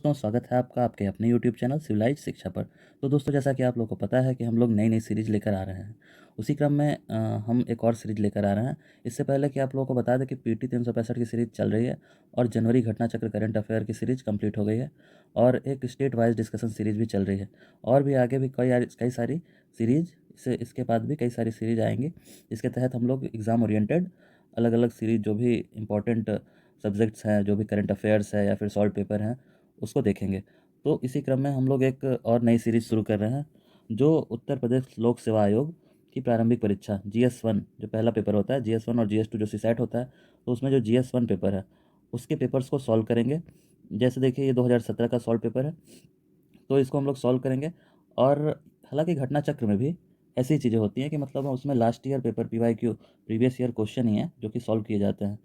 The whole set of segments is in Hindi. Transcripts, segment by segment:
दोस्तों, स्वागत है आपका आपके अपने यूट्यूब चैनल सिविलाइज शिक्षा पर। तो दोस्तों, जैसा कि आप लोगों को पता है कि हम लोग नई नई सीरीज़ लेकर आ रहे हैं। उसी क्रम में हम एक और सीरीज़ लेकर आ रहे हैं। इससे पहले कि आप लोगों को बता दें कि पीटी 365 की सीरीज़ चल रही है और जनवरी घटना चक्र करंट अफेयर की सीरीज़ कंप्लीट हो गई है और एक स्टेट वाइज डिस्कशन सीरीज़ भी चल रही है। और भी आगे भी कई सारी सीरीज़ से इसके बाद भी कई सारी सीरीज़ आएंगी। इसके तहत हम लोग एग्ज़ाम ओरिएंटेड अलग अलग सीरीज़ जो भी इम्पोर्टेंट सब्जेक्ट्स हैं, जो भी करंट अफेयर्स है या फिर सॉल्व पेपर हैं, उसको देखेंगे। तो इसी क्रम में हम लोग एक और नई सीरीज़ शुरू कर रहे हैं, जो उत्तर प्रदेश लोक सेवा आयोग की प्रारंभिक परीक्षा GS1 जो पहला पेपर होता है, GS1 और GS2 जो सीसैट होता है, तो उसमें जो GS1 पेपर है उसके पेपर्स को सॉल्व करेंगे। जैसे देखिए, ये 2017 का सॉल्व पेपर है, तो इसको हम लोग सॉल्व करेंगे। और हालांकि घटना चक्र में भी ऐसी चीज़ें होती हैं कि मतलब उसमें last year paper PYQ previous year question ही है जो कि सॉल्व किए जाते हैं,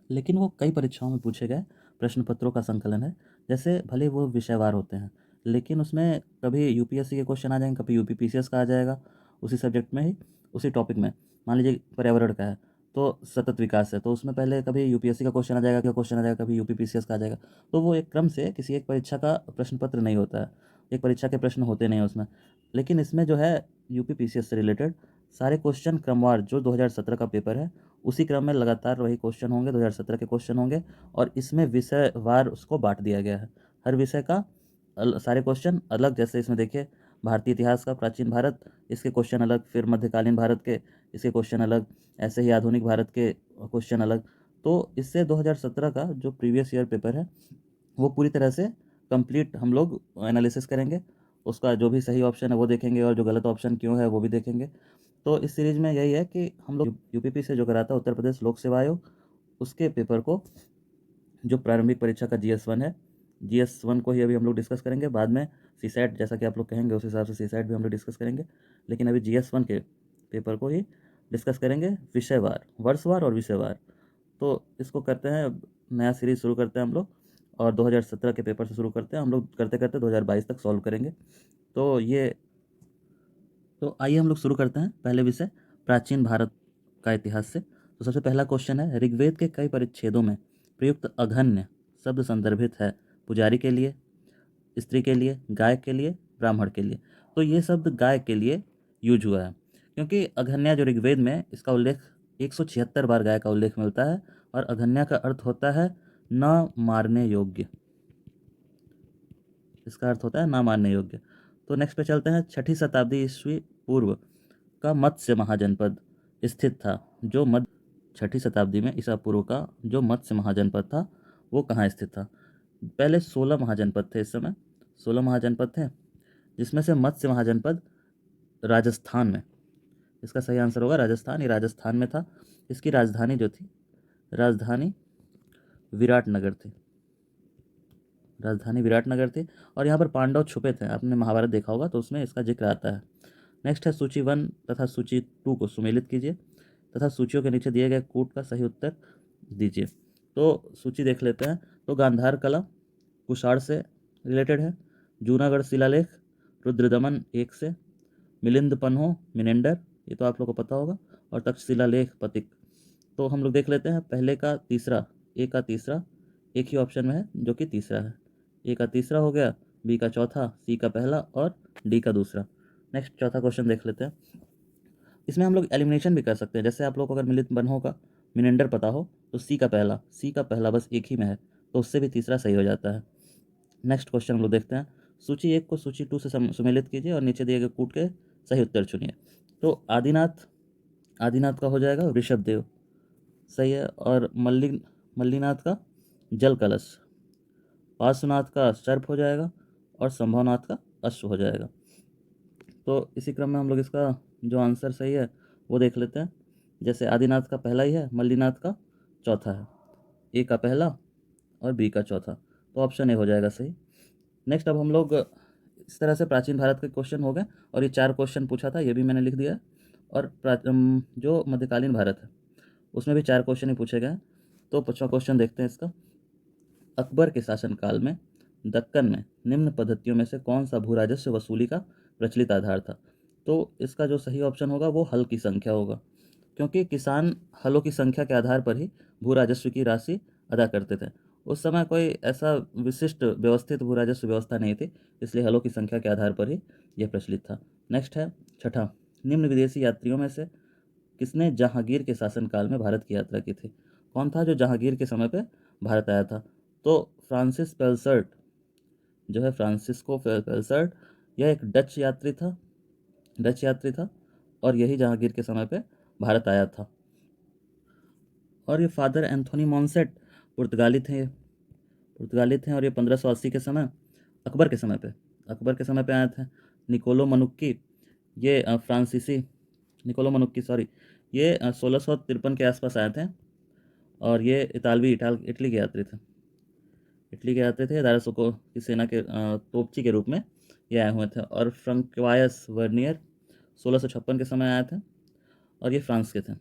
लेकिन वो कई परीक्षाओं में पूछे गए प्रश्न पत्रों का संकलन है। जैसे भले वो विषयवार होते हैं, लेकिन उसमें कभी यूपीएससी के क्वेश्चन आ जाएंगे, कभी यूपी पीसीएस का आ जाएगा उसी सब्जेक्ट में ही, उसी टॉपिक में। मान लीजिए पर्यावरण का है तो सतत विकास है, तो उसमें पहले कभी यूपीएससी का क्वेश्चन आ जाएगा, कभी यूपी पीसीएस का आ जाएगा। तो वो एक क्रम से किसी एक परीक्षा का प्रश्न पत्र नहीं होता है, एक परीक्षा के प्रश्न होते नहीं हैं उसमें। लेकिन इसमें जो है यूपी पीसीएस से रिलेटेड सारे क्वेश्चन क्रमवार जो 2017 का पेपर है उसी क्रम में लगातार वही क्वेश्चन होंगे, 2017 के क्वेश्चन होंगे। और इसमें विषयवार उसको बांट दिया गया है, हर विषय का सारे क्वेश्चन अलग। जैसे इसमें देखिए, भारतीय इतिहास का प्राचीन भारत, इसके क्वेश्चन अलग, फिर मध्यकालीन भारत के इसके क्वेश्चन अलग, ऐसे ही आधुनिक भारत के क्वेश्चन अलग। तो इससे 2017 का जो प्रीवियस ईयर पेपर है वो पूरी तरह से कंप्लीट हम लोग एनालिसिस करेंगे। उसका जो भी सही ऑप्शन है वो देखेंगे और जो गलत ऑप्शन क्यों है वो भी देखेंगे। तो इस सीरीज़ में यही है कि हम लोग यूपीपी से जो कराता है उत्तर प्रदेश लोक सेवा आयोग, उसके पेपर को, जो प्रारंभिक परीक्षा का GS1 है, GS1 को ही अभी हम लोग डिस्कस करेंगे। बाद में सीसैट, जैसा कि आप लोग कहेंगे उस हिसाब से सीसैट भी हम लोग डिस्कस करेंगे, लेकिन अभी GS1 के पेपर को ही डिस्कस करेंगे विषयवार, वर्षवार और विषयवार। तो इसको करते हैं, नया सीरीज़ शुरू करते हैं हम लोग, और 2017 के पेपर से शुरू करते हैं हम लोग, करते करते 2022 तक सॉल्व करेंगे। तो ये, तो आइए हम लोग शुरू करते हैं पहले विषय प्राचीन भारत का इतिहास से। तो सबसे पहला क्वेश्चन है, ऋग्वेद के कई परिच्छेदों में प्रयुक्त अघन्य शब्द संदर्भित है पुजारी के लिए, स्त्री के लिए, गाय के लिए, ब्राह्मण के लिए। तो ये शब्द गाय के लिए यूज हुआ है, क्योंकि अघन्या जो ऋग्वेद में इसका उल्लेख 176 बार गाय का उल्लेख मिलता है, और अघन्या का अर्थ होता है न मारने योग्य। इसका अर्थ होता है ना मानने योग्य। तो नेक्स्ट पे चलते हैं, 6ठी शताब्दी ईस्वी पूर्व का मत्स्य महाजनपद स्थित था, जो मध्य 6ठी शताब्दी में ईसा पूर्व का जो मत्स्य महाजनपद था वो कहाँ स्थित था। पहले 16 महाजनपद थे, इस समय 16 महाजनपद थे, जिसमें से मत्स्य महाजनपद राजस्थान में, इसका सही आंसर होगा राजस्थान। ये राजस्थान में था। इसकी राजधानी जो थी, राजधानी विराटनगर थी, राजधानी विराटनगर थी। और यहाँ पर पांडव छुपे थे, आपने महाभारत देखा होगा तो उसमें इसका जिक्र आता है। नेक्स्ट है, सूची 1 तथा सूची 2 को सुमेलित कीजिए तथा सूचियों के नीचे दिए गए कूट का सही उत्तर दीजिए। तो सूची देख लेते हैं। तो गांधार कला कुषाण से रिलेटेड है, जूनागढ़ शिलालेख रुद्रदमन 1 से, मिलिंद पन्हो मिनेंडर, ये तो आप लोग को पता होगा, और तक्षशिला लेख पतिक। तो हम लोग देख लेते हैं पहले का तीसरा, ए का तीसरा एक ही ऑप्शन में है जो कि तीसरा है। ए का तीसरा हो गया, बी का चौथा, सी का पहला और डी का दूसरा। नेक्स्ट चौथा क्वेश्चन देख लेते हैं। इसमें हम लोग एलिमिनेशन भी कर सकते हैं। जैसे आप लोग को अगर मिलित बन होगा मिनेंडर पता हो तो सी का पहला बस एक ही में है, तो उससे भी तीसरा सही हो जाता है। नेक्स्ट क्वेश्चन हम लोग देखते हैं, सूची 1 को सूची 2 से सुमेलित कीजिए और नीचे दिए गए कूट के सही उत्तर चुनिए। तो आदिनाथ, आदिनाथ का हो जाएगा ऋषभदेव, सही है। और मल्लीनाथ का जल कलश, पार्श्वनाथ का सर्प हो जाएगा, और संभवनाथ का अश्व हो जाएगा। तो इसी क्रम में हम लोग इसका जो आंसर सही है वो देख लेते हैं। जैसे आदिनाथ का पहला ही है, मल्लीनाथ का चौथा है, ए का पहला और बी का चौथा, तो ऑप्शन ए हो जाएगा सही। नेक्स्ट अब हम लोग इस तरह से प्राचीन भारत के क्वेश्चन हो गए, और ये 4 क्वेश्चन पूछा था ये भी मैंने लिख दिया है। और जो मध्यकालीन भारत है उसमें भी 4 क्वेश्चन ही पूछे गए हैं। तो 5वां क्वेश्चन देखते हैं इसका, अकबर के शासनकाल में दक्कन में निम्न पद्धतियों में से कौन सा भू राजस्व वसूली का प्रचलित आधार था। तो इसका जो सही ऑप्शन होगा वो हल की संख्या होगा, क्योंकि किसान हलों की संख्या के आधार पर ही भू राजस्व की राशि अदा करते थे। उस समय कोई ऐसा विशिष्ट व्यवस्थित भू राजस्व व्यवस्था नहीं थी, इसलिए हलों की संख्या के आधार पर ही यह प्रचलित था। नेक्स्ट है छठा, निम्न विदेशी यात्रियों में से किसने जहांगीर के शासनकाल में भारत की यात्रा की थी? कौन था जो जहांगीर के समय पे भारत आया था? तो फ्रांसिस पेल्सर्ट जो है, फ्रांसिस्को पेल्सर्ट, यह एक डच यात्री था और यही जहांगीर के समय पे भारत आया था। और ये फादर एंथोनी मॉन्सेट पुर्तगाली थे और ये 1580 के समय अकबर के समय पे आए थे। निकोलो मनुक्की, ये फ्रांसीसी निकोलो मनुक्की सॉरी, ये 1653 के आसपास आए थे और ये इटली के यात्री थे। दारासो को की सेना के तोपची के रूप में ये आए हुए थे। और फ्रंकवायस वर्नियर 1656 के समय आए थे और ये फ्रांस के थे।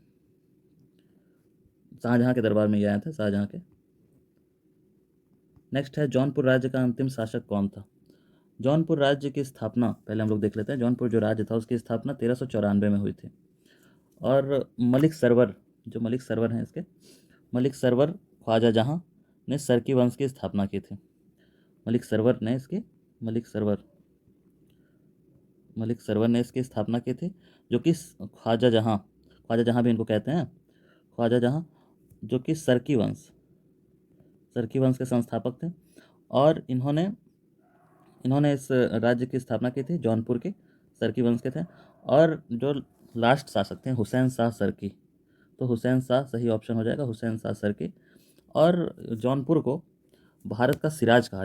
शाहजहाँ के दरबार में ये आए थे, शाहजहाँ के। नेक्स्ट है जौनपुर राज्य का अंतिम शासक कौन था? जौनपुर राज्य की स्थापना पहले हम लोग देख लेते हैं। जौनपुर जो राज्य था उसकी स्थापना 1394 में हुई थी। और मलिक सरवर हैं इसके, मलिक सरवर ख्वाजा जहाँ ने सरकी वंश की स्थापना की थी। मलिक सरवर ने इसकी स्थापना की थी, जो कि ख्वाजा जहाँ भी इनको कहते हैं, ख्वाजा जहाँ, जो कि सरकी वंश के संस्थापक थे। और इन्होंने इस राज्य की स्थापना की थी, जौनपुर के सरकी वंश के थे। और जो लास्ट शासक थे हुसैन शाह सरकी, तो हुसैन शाह सही ऑप्शन हो जाएगा, हुसैन शाह सरकी। और जौनपुर को भारत का सिराज कहा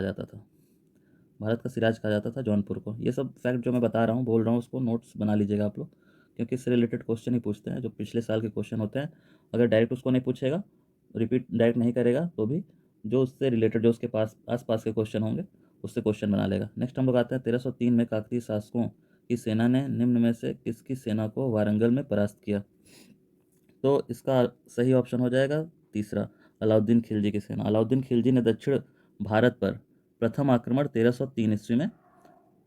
जाता था जौनपुर को। ये सब फैक्ट जो मैं बोल रहा हूँ उसको नोट्स बना लीजिएगा आप लोग, क्योंकि इससे रिलेटेड क्वेश्चन ही पूछते हैं, जो पिछले साल के क्वेश्चन होते हैं। अगर डायरेक्ट उसको नहीं पूछेगा, रिपीट डायरेक्ट नहीं करेगा, तो भी जो उससे रिलेटेड, जो उसके पास आसपास के क्वेश्चन होंगे, उससे क्वेश्चन बना लेगा। नेक्स्ट हम लोग आते हैं 1303 में काकतीय शासकों की सेना ने निम्न में से किसकी सेना को वारंगल में परास्त किया? तो इसका सही ऑप्शन हो जाएगा तीसरा, अलाउद्दीन खिलजी की सेना। अलाउद्दीन खिलजी ने दक्षिण भारत पर प्रथम आक्रमण 1303 ईस्वी में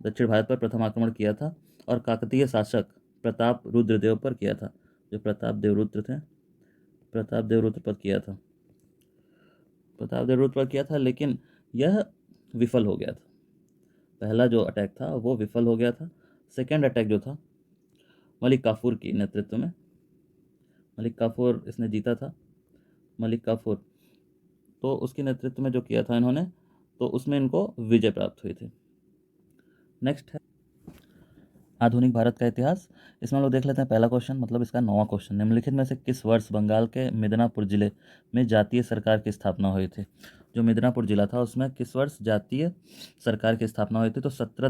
दक्षिण भारत पर प्रथम आक्रमण किया था और काकतीय शासक प्रताप रुद्रदेव पर किया था। जो प्रताप देव रुद्र थे, प्रताप देव रुद्र पर किया था, लेकिन यह विफल हो गया था। पहला जो अटैक था वो विफल हो गया था। सेकेंड अटैक जो था मलिक काफूर की नेतृत्व में, मलिक काफूर इसने जीता था। मलिक काफूर, तो उसके नेतृत्व में जो किया था इन्होंने, तो उसमें इनको विजय प्राप्त हुई थी। नेक्स्ट है आधुनिक भारत का इतिहास। इसमें हम लोग देख लेते हैं पहला क्वेश्चन, मतलब इसका 9वां क्वेश्चन। निम्नलिखित में से किस वर्ष बंगाल के मिदनापुर जिले में जातीय सरकार की स्थापना हुई थी? जो मिदनापुर जिला था उसमें किस वर्ष जातीय सरकार की स्थापना हुई थी? तो 17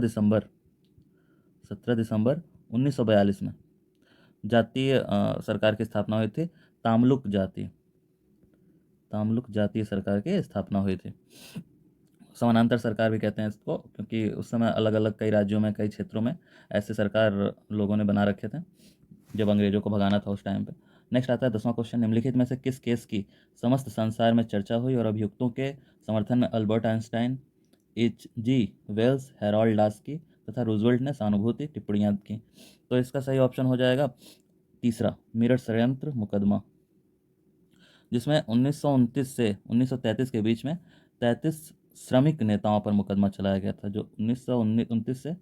दिसंबर 1942 में जातीय सरकार की स्थापना हुई थी। तामलुक जातीय सरकार की स्थापना हुई थी। समानांतर सरकार भी कहते हैं इसको, क्योंकि उस समय अलग अलग कई राज्यों में, कई क्षेत्रों में ऐसे सरकार लोगों ने बना रखे थे जब अंग्रेजों को भगाना था उस टाइम पे। नेक्स्ट आता है 10वां क्वेश्चन। निम्नलिखित में से किस केस की समस्त संसार में चर्चा हुई और अभियुक्तों के समर्थन में Albert Einstein, H.G. Wells, Harold Laski तथा रूजवेल्ट ने सहानुभूति टिप्पणियां की? तो इसका सही ऑप्शन हो जाएगा तीसरा, मेरठ षड्यंत्र मुकदमा, जिसमें 1929 से 1933 के बीच में 33 श्रमिक नेताओं पर मुकदमा चलाया गया था। जो 1929 से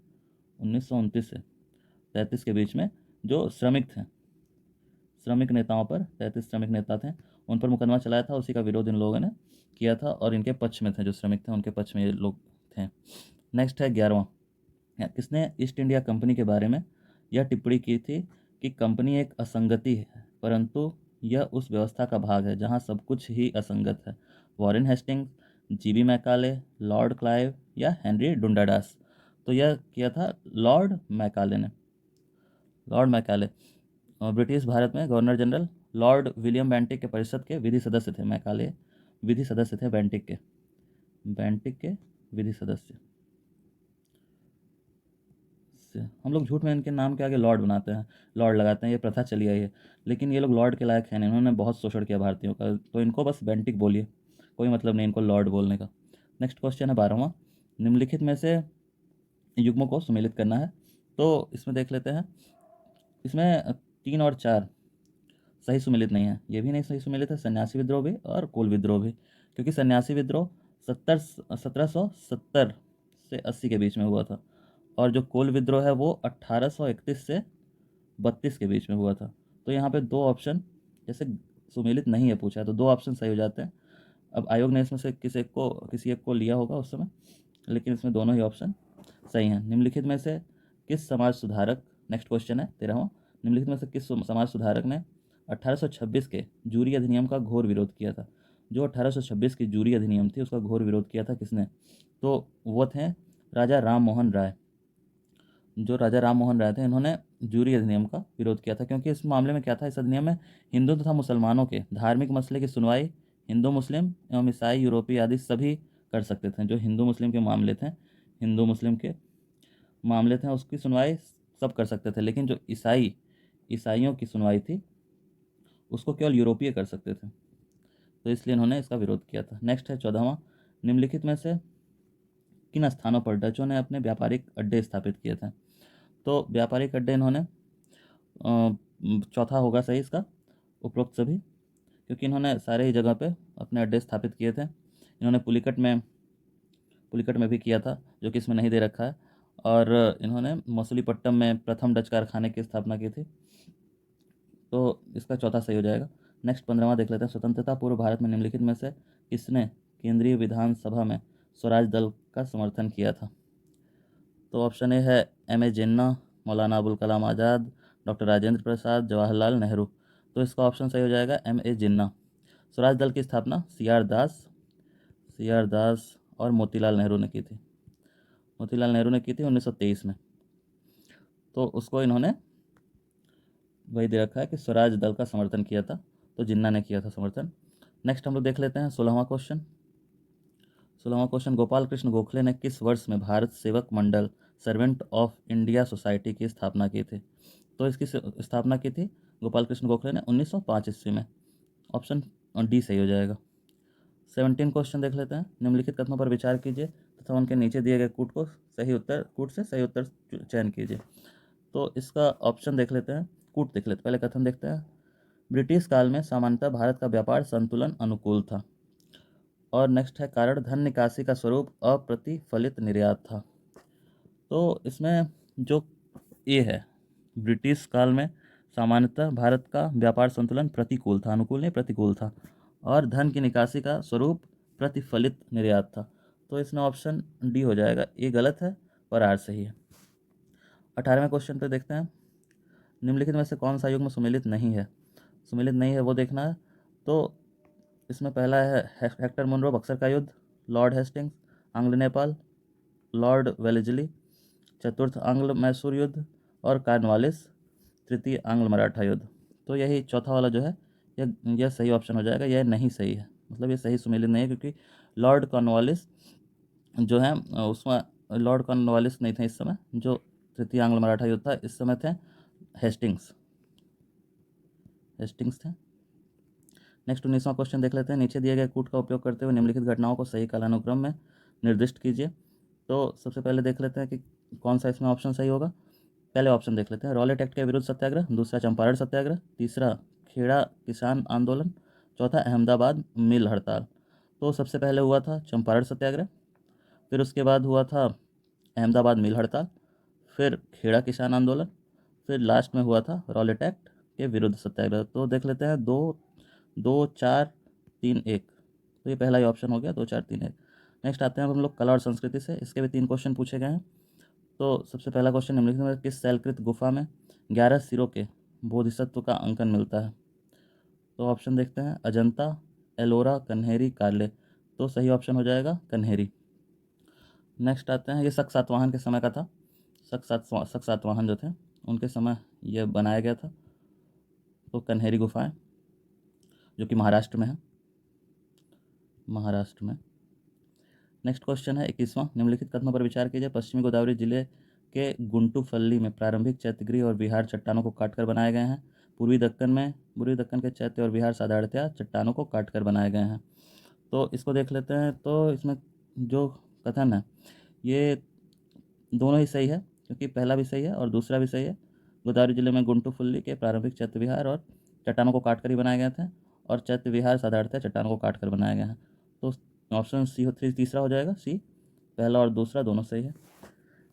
33 के बीच में जो श्रमिक नेताओं पर 33 श्रमिक नेता थे, उन पर मुकदमा चलाया था। उसी का विरोध इन लोगों ने किया था और इनके पक्ष में थे, जो श्रमिक थे उनके पक्ष में ये लोग थे। नेक्स्ट है 11वां, किसने ईस्ट इंडिया कंपनी के बारे में यह टिप्पणी की थी कि कंपनी एक असंगति है, परंतु यह उस व्यवस्था का भाग है जहां सब कुछ ही असंगत है? Warren Hastings, G.B. Macaulay, Lord Clive या हेनरी डुंडाडास? तो यह किया था लॉर्ड मैकाले ने। ब्रिटिश भारत में governor general Lord William Bentinck के परिषद के विधि सदस्य थे। मैकाले विधि सदस्य थे बेंटिक के विधि सदस्य। हम लोग झूठ में इनके नाम के आगे लॉर्ड बनाते हैं, लॉर्ड लगाते हैं, ये प्रथा चली आई है, लेकिन ये लोग लॉर्ड के लायक हैं नहीं। इन्होंने बहुत शोषण किया भारतीयों का, तो इनको बस बेंटिक बोलिए, कोई मतलब नहीं इनको लॉर्ड बोलने का। नेक्स्ट क्वेश्चन है 12वां, निम्नलिखित में से युग्मों को सुमेलित करना है। तो इसमें देख लेते हैं, इसमें 3 और 4 सही सुमेलित नहीं है, ये भी नहीं सही सुमेलित है, सन्यासी विद्रोह भी और कोल विद्रोह भी। क्योंकि सन्यासी विद्रोह 1770 से 80 के बीच में हुआ था, और जो कोल विद्रोह है वो 1831 से 32 के बीच में हुआ था। तो यहाँ पे दो ऑप्शन जैसे सुमेलित नहीं है पूछा है, तो दो ऑप्शन सही हो जाते हैं। अब आयोग ने इसमें से किसी एक को लिया होगा उस समय, लेकिन इसमें दोनों ही ऑप्शन सही हैं। निम्नलिखित में से किस समाज सुधारक, नेक्स्ट क्वेश्चन है 13वां, निम्नलिखित में से किस समाज सुधारक ने 1826 के जूरी अधिनियम का घोर विरोध किया था? जो 1826 की जूरी अधिनियम थी उसका घोर विरोध किया था किसने? तो वो थे राजा राम मोहन राय। जो राजा राम मोहन राय थे इन्होंने जूरी अधिनियम का विरोध किया था, क्योंकि इस मामले में क्या था, इस अधिनियम में हिंदू तथा मुसलमानों के धार्मिक मसले की सुनवाई हिंदू मुस्लिम एवं ईसाई यूरोपीय आदि सभी कर सकते थे। जो हिंदू मुस्लिम के मामले थे, हिंदू मुस्लिम के मामले थे उसकी सुनवाई सब कर सकते थे, लेकिन जो ईसाइयों की सुनवाई थी उसको केवल यूरोपीय कर सकते थे। तो इसलिए इन्होंने इसका विरोध किया था। नेक्स्ट है 14वां, निम्नलिखित में से किन स्थानों पर डचों ने अपने व्यापारिक अड्डे स्थापित किए थे? तो व्यापारिक अड्डे इन्होंने चौथा होगा सही इसका, उपरोक्त सभी, क्योंकि इन्होंने सारे ही जगह पे अपने अड्डे स्थापित किए थे। इन्होंने पुलिकट में भी किया था, जो कि इसमें नहीं दे रखा है, और इन्होंने मसूलीपट्टम में प्रथम डच कारखाने की स्थापना की थी। तो इसका चौथा सही हो जाएगा। नेक्स्ट 15वां देख लेते हैं, स्वतंत्रता पूर्व भारत में निम्नलिखित में से किसने केंद्रीय विधानसभा में स्वराज दल का समर्थन किया था? तो ऑप्शन ए है M.A. जिन्ना, मौलाना अबुल कलाम आज़ाद, डॉक्टर राजेंद्र प्रसाद, जवाहरलाल नेहरू। तो इसका ऑप्शन सही हो जाएगा M.A. जिन्ना। स्वराज दल की स्थापना सी आर दास और मोतीलाल नेहरू ने की थी। मोतीलाल नेहरू ने की थी 1923 में। तो उसको इन्होंने वही दे रखा है कि स्वराज दल का समर्थन किया था, तो जिन्ना ने किया था समर्थन। नेक्स्ट हम लोग देख लेते हैं 16वां क्वेश्चन, गोपाल कृष्ण गोखले ने किस वर्ष में भारत सेवक मंडल सर्वेंट ऑफ इंडिया सोसाइटी की स्थापना की थी? तो इसकी स्थापना की थी गोपाल कृष्ण गोखले ने 1905 ईस्वी में। ऑप्शन डी सही हो जाएगा। 17 क्वेश्चन देख लेते हैं, निम्नलिखित कथनों पर विचार कीजिए तथा उनके नीचे दिए गए कूट से सही उत्तर चयन कीजिए। तो इसका ऑप्शन देख लेते हैं, कूट देख लेते हैं, पहले कथन देखते हैं। ब्रिटिश काल में सामान्यतः भारत का व्यापार संतुलन अनुकूल था। और नेक्स्ट है, कारण धन निकासी का स्वरूप अप्रतिफलित निर्यात था। तो इसमें जो ए है, ब्रिटिश काल में सामान्यतः भारत का व्यापार संतुलन प्रतिकूल था, अनुकूल नहीं प्रतिकूल था, और धन की निकासी का स्वरूप प्रतिफलित निर्यात था। तो इसमें ऑप्शन डी हो जाएगा, ए गलत है और आर सही है। 18वें क्वेश्चन पे देखते हैं, निम्नलिखित में से कौन सा युग्म सुमेलित नहीं है वो देखना है। तो इसमें पहला है हेक्टर मुनरो बक्सर का युद्ध, लॉर्ड हेस्टिंग्स, आंग्ल नेपाल, लॉर्ड वेलेजली, चतुर्थ आंग्ल मैसूर युद्ध, और कार्नवालिस, तृतीय आंग्ल मराठा युद्ध। तो यही चौथा वाला जो है यह सही ऑप्शन हो जाएगा, यह नहीं सही है, मतलब ये सही सुमेलित नहीं है, क्योंकि लॉर्ड कॉर्नवालिस जो है उसमें लॉर्ड कॉर्नवालिस नहीं थे इस समय। जो तृतीय आंग्ल मराठा युद्ध था इस समय थे हेस्टिंग्स थे। नेक्स्ट 19वां क्वेश्चन देख लेते हैं, नीचे दिए गए कूट का उपयोग करते हुए निम्नलिखित घटनाओं को सही कालानुक्रम में निर्दिष्ट कीजिए। तो सबसे पहले देख लेते हैं कि कौन सा इसमें ऑप्शन सही होगा। पहले ऑप्शन देख लेते हैं, रॉलेट एक्ट के विरुद्ध सत्याग्रह, दूसरा चंपारण सत्याग्रह, तीसरा खेड़ा किसान आंदोलन, चौथा अहमदाबाद मिल हड़ताल। तो सबसे पहले हुआ था चंपारण सत्याग्रह, फिर उसके बाद हुआ था अहमदाबाद मिल हड़ताल, फिर खेड़ा किसान आंदोलन, फिर लास्ट में हुआ था रॉलेट एक्ट के विरुद्ध सत्याग्रह। तो देख लेते हैं 2 4 3 1। तो ये पहला ही ऑप्शन हो गया, 2 4 3 1। नेक्स्ट आते हैं हम लोग कला और संस्कृति से, इसके भी 3 क्वेश्चन पूछे गए हैं। तो सबसे पहला क्वेश्चन, निम्नलिखित में किस शैलकृत गुफा में 11 सिरों के बोधिसत्व का अंकन मिलता है? तो ऑप्शन देखते हैं, अजंता, एलोरा, कन्हेरी, कार्ले। तो सही ऑप्शन हो जाएगा कन्हेरी। नेक्स्ट आते हैं, ये शक सातवाहन के समय का था, शक सातवाहन जो थे उनके समय यह बनाया गया था। तो कन्हेरी गुफाएं जो कि महाराष्ट्र में है, नेक्स्ट क्वेश्चन है 21वां, निम्नलिखित कथनों पर विचार कीजिए। पश्चिमी गोदावरी जिले के गुंटूफल्ली में प्रारंभिक चैत्यगृह और विहार चट्टानों को काटकर बनाए गए हैं। पूर्वी दक्कन के चैत्य और विहार साधारणतया चट्टानों को काटकर बनाए गए हैं। तो इसको देख लेते हैं। तो इसमें जो कथन है ये दोनों ही सही है, क्योंकि पहला भी सही है और दूसरा भी सही है। गोदावरी जिले में गुंटूफुल्ली के प्रारंभिक चैत्य विहार और चट्टानों को काटकर ही बनाए गए थे, और चैत्य विहार साधारणतः चट्टानों को काटकर बनाए गए हैं। तो ऑप्शन सी तीसरा हो जाएगा, सी। पहला और दूसरा दोनों सही है।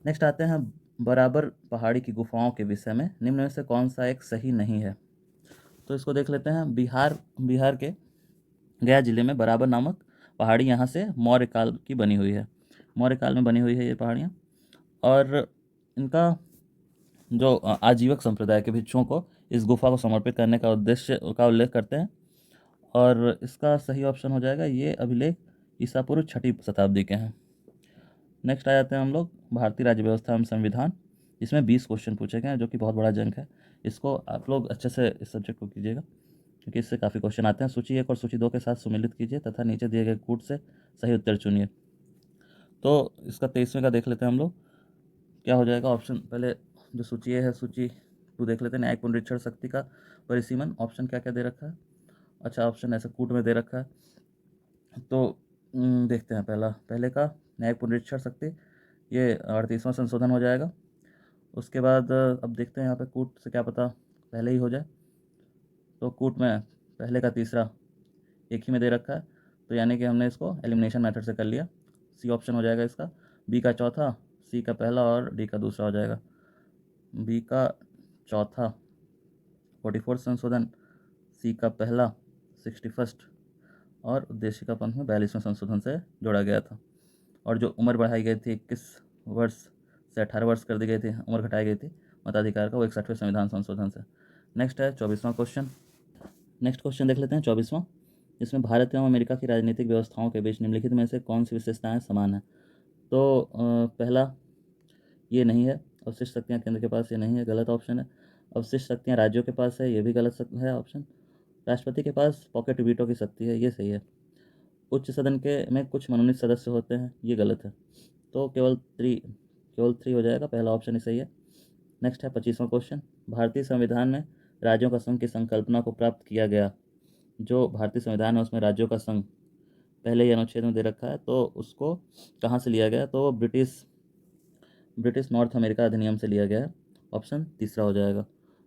नेक्स्ट आते हैं बराबर पहाड़ी की गुफाओं के विषय में, निम्न में से कौन सा एक सही नहीं है। तो इसको देख लेते हैं। बिहार के गया जिले में बराबर नामक पहाड़ी यहाँ से मौर्य काल की बनी हुई है। मौर्य काल में बनी हुई है ये पहाड़ियाँ। और इनका जो आजीवक संप्रदाय के भिक्षुओं को इस गुफा को समर्पित करने का उद्देश्य का उल्लेख करते हैं। और इसका सही ऑप्शन हो जाएगा ये अभिलेख ईसा पूर्व 6वीं शताब्दी के हैं। नेक्स्ट आ जाते हैं हम लोग भारतीय राज्य व्यवस्था एवं संविधान, जिसमें 20 क्वेश्चन पूछे गए हैं, जो कि बहुत बड़ा जंक है। इसको आप लोग अच्छे से इस सब्जेक्ट को कीजिएगा, क्योंकि इससे काफ़ी क्वेश्चन आते हैं। सूची 1 और सूची 2 के साथ सुमेलित कीजिए तथा नीचे दिए गए कूट से सही उत्तर चुनिए। तो इसका 23वें का देख लेते हैं हम लोग, क्या हो जाएगा ऑप्शन। पहले जो सूची है सूची 2 देख लेते हैं। न्यायिक पुनरीक्षण शक्ति का परिसीमन, ऑप्शन क्या क्या दे रखा है। अच्छा, ऑप्शन ऐसे कूट में दे रखा है। तो देखते हैं पहले का न्यायिक पुनरीक्षण शक्ति, ये 38वां संशोधन हो जाएगा। उसके बाद अब देखते हैं यहाँ पे कूट से क्या पता पहले ही हो जाए। तो कूट में पहले का तीसरा एक ही में दे रखा है, तो यानी कि हमने इसको एलिमिनेशन मेथड से कर लिया। सी ऑप्शन हो जाएगा इसका। बी का चौथा, सी का पहला और डी का दूसरा हो जाएगा। बी का चौथा 44 संशोधन, सी का पहला 61 और उद्देशिका पंथ में 42वें संशोधन से जोड़ा गया था। और जो उम्र बढ़ाई गई थी 21 वर्ष से 18 वर्ष कर दी गई थी, उम्र घटाई गई थी मताधिकार का, वो 61वें संविधान संशोधन से। नेक्स्ट है 24वां क्वेश्चन। नेक्स्ट क्वेश्चन देख लेते हैं 24वां, जिसमें भारत एवं अमेरिका की राजनीतिक व्यवस्थाओं के बीच निम्नलिखित में से कौन सी विशेषताएं समान हैं। तो पहला ये नहीं है, अवशिष्ट शक्तियाँ केंद्र के पास, ये नहीं है, गलत ऑप्शन है। अवशिष्ट शक्तियाँ राज्यों के पास है, ये भी गलत है ऑप्शन। राष्ट्रपति के पास पॉकेट वीटो की शक्ति है, ये सही है। उच्च सदन के में कुछ मनोनीत सदस्य होते हैं, ये गलत है। तो केवल थ्री हो जाएगा, पहला ऑप्शन ही सही है। नेक्स्ट है 25वां क्वेश्चन। भारतीय संविधान में राज्यों का संघ की संकल्पना को प्राप्त किया गया। जो भारतीय संविधान है उसमें राज्यों का संघ पहले ही अनुच्छेद में दे रखा है, तो उसको कहाँ से लिया गया, तो ब्रिटिश नॉर्थ अमेरिका अधिनियम से लिया गया है। ऑप्शन तीसरा हो जाएगा।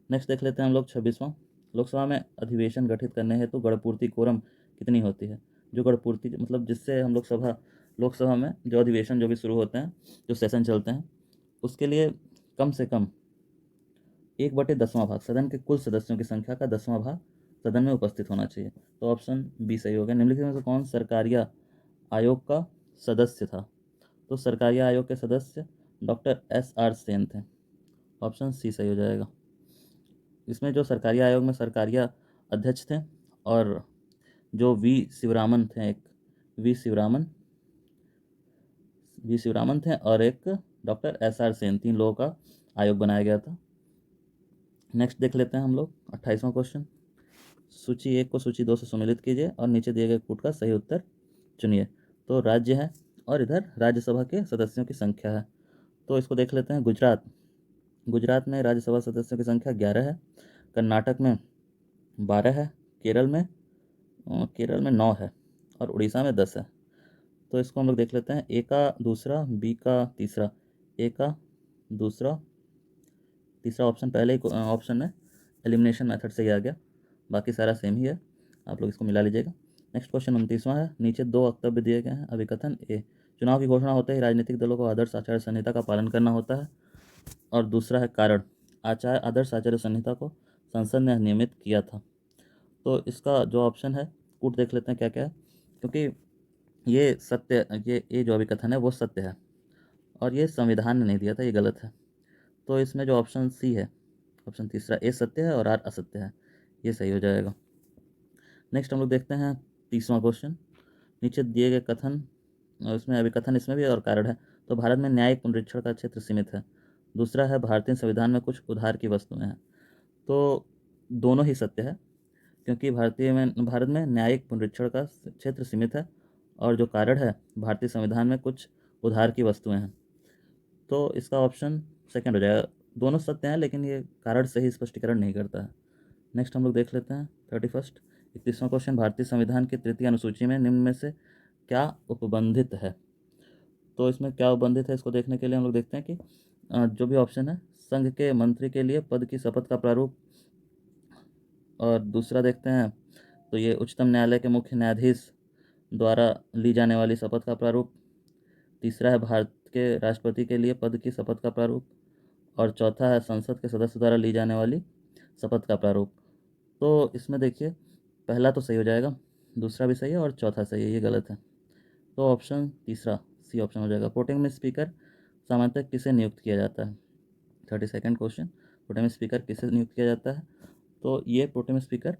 नेक्स्ट देख लेते हैं हम लोग 26वां। लोकसभा में अधिवेशन गठित करने हेतु गणपूर्ति कोरम कितनी होती है। जो गणपूर्ति मतलब जिससे हम लोकसभा में जो अधिवेशन जो भी शुरू होते हैं, जो सेशन चलते हैं, उसके लिए कम से कम 1/10वां भाग, सदन के कुल सदस्यों की संख्या का 10वां भाग सदन में उपस्थित होना चाहिए। तो ऑप्शन बी सही हो गया। निम्नलिखित में से कौन सरकारिया आयोग का सदस्य था। तो सरकारिया आयोग के सदस्य डॉक्टर SR सेन थे। ऑप्शन सी सही हो जाएगा। इसमें जो सरकारिया आयोग में सरकारिया अध्यक्ष थे, और जो वी शिवरामन थे, और एक डॉक्टर SR सेन, 3 लोगों का आयोग बनाया गया था। नेक्स्ट देख लेते हैं हम लोग 28वां क्वेश्चन। सूची 1 को सूची 2 से सम्मिलित कीजिए और नीचे दिए गए कूट का सही उत्तर चुनिए। तो राज्य है और इधर राज्यसभा के सदस्यों की संख्या है। तो इसको देख लेते हैं। गुजरात में राज्यसभा सदस्यों की संख्या 11 है। कर्नाटक में 12 है। केरल में 9 है और उड़ीसा में 10 है। तो इसको हम लोग देख लेते हैं। ए का दूसरा, बी का तीसरा, ए का दूसरा, तीसरा ऑप्शन पहले ही ऑप्शन में एलिमिनेशन मेथड से ही आ गया, बाकी सारा सेम ही है, आप लोग इसको मिला लीजिएगा। नेक्स्ट क्वेश्चन 29वां है। नीचे 2 वक्तव्य दिए गए हैं। अभिकथन ए, चुनाव की घोषणा होते ही राजनीतिक दलों को आदर्श आचार संहिता का पालन करना होता है। और दूसरा है कारण, आदर्श आचार संहिता को संसद ने नियमित किया था। तो इसका जो ऑप्शन है कूट देख लेते हैं क्या क्या है, क्योंकि ये जो अभिकथन है वो सत्य है और ये संविधान ने नहीं दिया था, ये गलत है। तो इसमें जो ऑप्शन सी है, ऑप्शन तीसरा ए सत्य है और आर असत्य है, ये सही हो जाएगा। नेक्स्ट हम लोग देखते हैं 30वां क्वेश्चन। नीचे दिए गए कथन, इसमें अभिकथन इसमें भी और कारण है। तो भारत में न्यायिक पुनरीक्षण का क्षेत्र सीमित है। दूसरा है भारतीय संविधान में कुछ उधार की वस्तुएं हैं। तो दोनों ही सत्य है, क्योंकि भारत में न्यायिक पुनरीक्षण का क्षेत्र सीमित है, और जो कारण है भारतीय संविधान में कुछ उधार की वस्तुएं हैं। तो इसका ऑप्शन सेकंड हो जाएगा। दोनों सत्य हैं, लेकिन ये कारण सही स्पष्टीकरण नहीं करता है। नेक्स्ट हम लोग देख लेते हैं 31वां क्वेश्चन। भारतीय संविधान की 3य अनुसूची में निम्न में से क्या उपबंधित है। तो इसमें क्या उपबंधित है, इसको देखने के लिए हम लोग देखते हैं कि जो भी ऑप्शन है, संघ के मंत्री के लिए पद की शपथ का प्रारूप, और दूसरा देखते हैं तो ये उच्चतम न्यायालय के मुख्य न्यायाधीश द्वारा ली जाने वाली शपथ का प्रारूप, तीसरा है भारत के राष्ट्रपति के लिए पद की शपथ का प्रारूप, और चौथा है संसद के सदस्य द्वारा ली जाने वाली शपथ का प्रारूप। तो इसमें देखिए पहला तो सही हो जाएगा, दूसरा भी सही है और चौथा सही है, ये गलत है। तो ऑप्शन तीसरा सी ऑप्शन हो जाएगा। प्रोटेम स्पीकर सामान्यतः किसे नियुक्त किया जाता है? 32nd क्वेश्चन, प्रोटेम स्पीकर किसे नियुक्त किया जाता है? तो ये प्रोटेम स्पीकर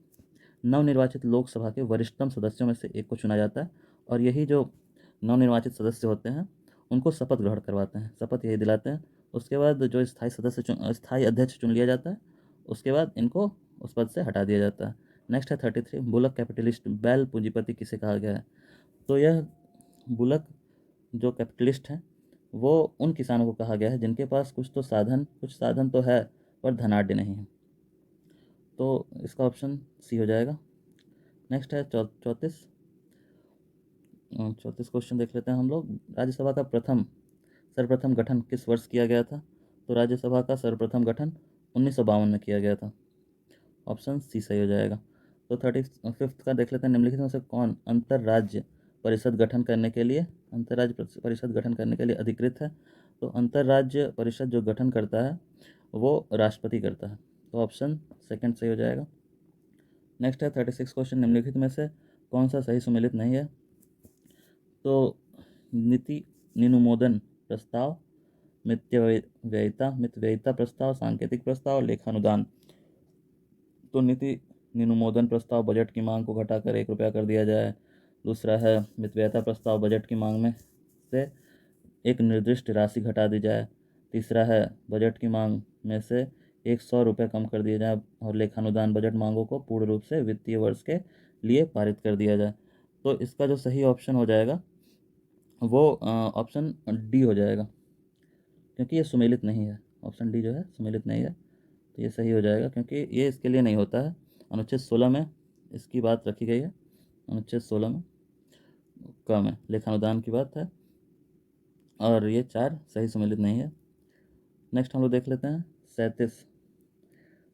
नवनिर्वाचित लोकसभा के वरिष्ठतम सदस्यों में से एक को चुना जाता है, और यही जो नवनिर्वाचित सदस्य होते हैं उनको शपथ ग्रहण करवाते हैं, शपथ यही दिलाते हैं। उसके बाद जो स्थायी अध्यक्ष चुन लिया जाता है, उसके बाद इनको उस पद से हटा दिया जाता है। नेक्स्ट है 33, बुलक कैपिटलिस्ट बैल पूंजीपति किसे कहा गया है? तो यह बुलक जो कैपिटलिस्ट हैं वो उन किसानों को कहा गया है जिनके पास कुछ साधन तो है पर धनाढ़ नहीं है। तो इसका ऑप्शन सी हो जाएगा। नेक्स्ट है 34 क्वेश्चन देख लेते हैं हम लोग। राज्यसभा का सर्वप्रथम गठन किस वर्ष किया गया था? तो राज्यसभा का सर्वप्रथम गठन 1952 में किया गया था। ऑप्शन सी सही हो जाएगा। तो 35 का देख लेते हैं। निम्नलिखित में से कौन अंतर्राज्य परिषद गठन करने के लिए अधिकृत है? तो अंतर्राज्य परिषद जो गठन करता है वो राष्ट्रपति करता है। तो ऑप्शन सेकंड सही हो जाएगा। नेक्स्ट है 36 क्वेश्चन, निम्नलिखित में से कौन सा सही सुमेलित नहीं है? तो नीति निनुमोदन प्रस्ताव, मितव्ययिता प्रस्ताव, सांकेतिक प्रस्ताव, लेखानुदान। तो नीति निनुमोदन प्रस्ताव, बजट की मांग को घटाकर 1 रुपया कर दिया जाए। दूसरा है मितव्ययिता प्रस्ताव, बजट की मांग में से एक निर्दिष्ट राशि घटा दी जाए। तीसरा है बजट की मांग में से 100 रुपये कम कर दिए जाए। और लेखानुदान, बजट मांगों को पूर्ण रूप से वित्तीय वर्ष के लिए पारित कर दिया जाए। तो इसका जो सही ऑप्शन हो जाएगा वो ऑप्शन डी हो जाएगा, क्योंकि ये सुमेलित नहीं है। ऑप्शन डी जो है सुमेलित नहीं है, तो ये सही हो जाएगा क्योंकि ये इसके लिए नहीं होता है। अनुच्छेद 16 में इसकी बात रखी गई है, अनुच्छेद 16 में कम है, लेखानुदान की बात है, और ये 4 सही सुमेलित नहीं है। नेक्स्ट हम लोग देख लेते हैं 37,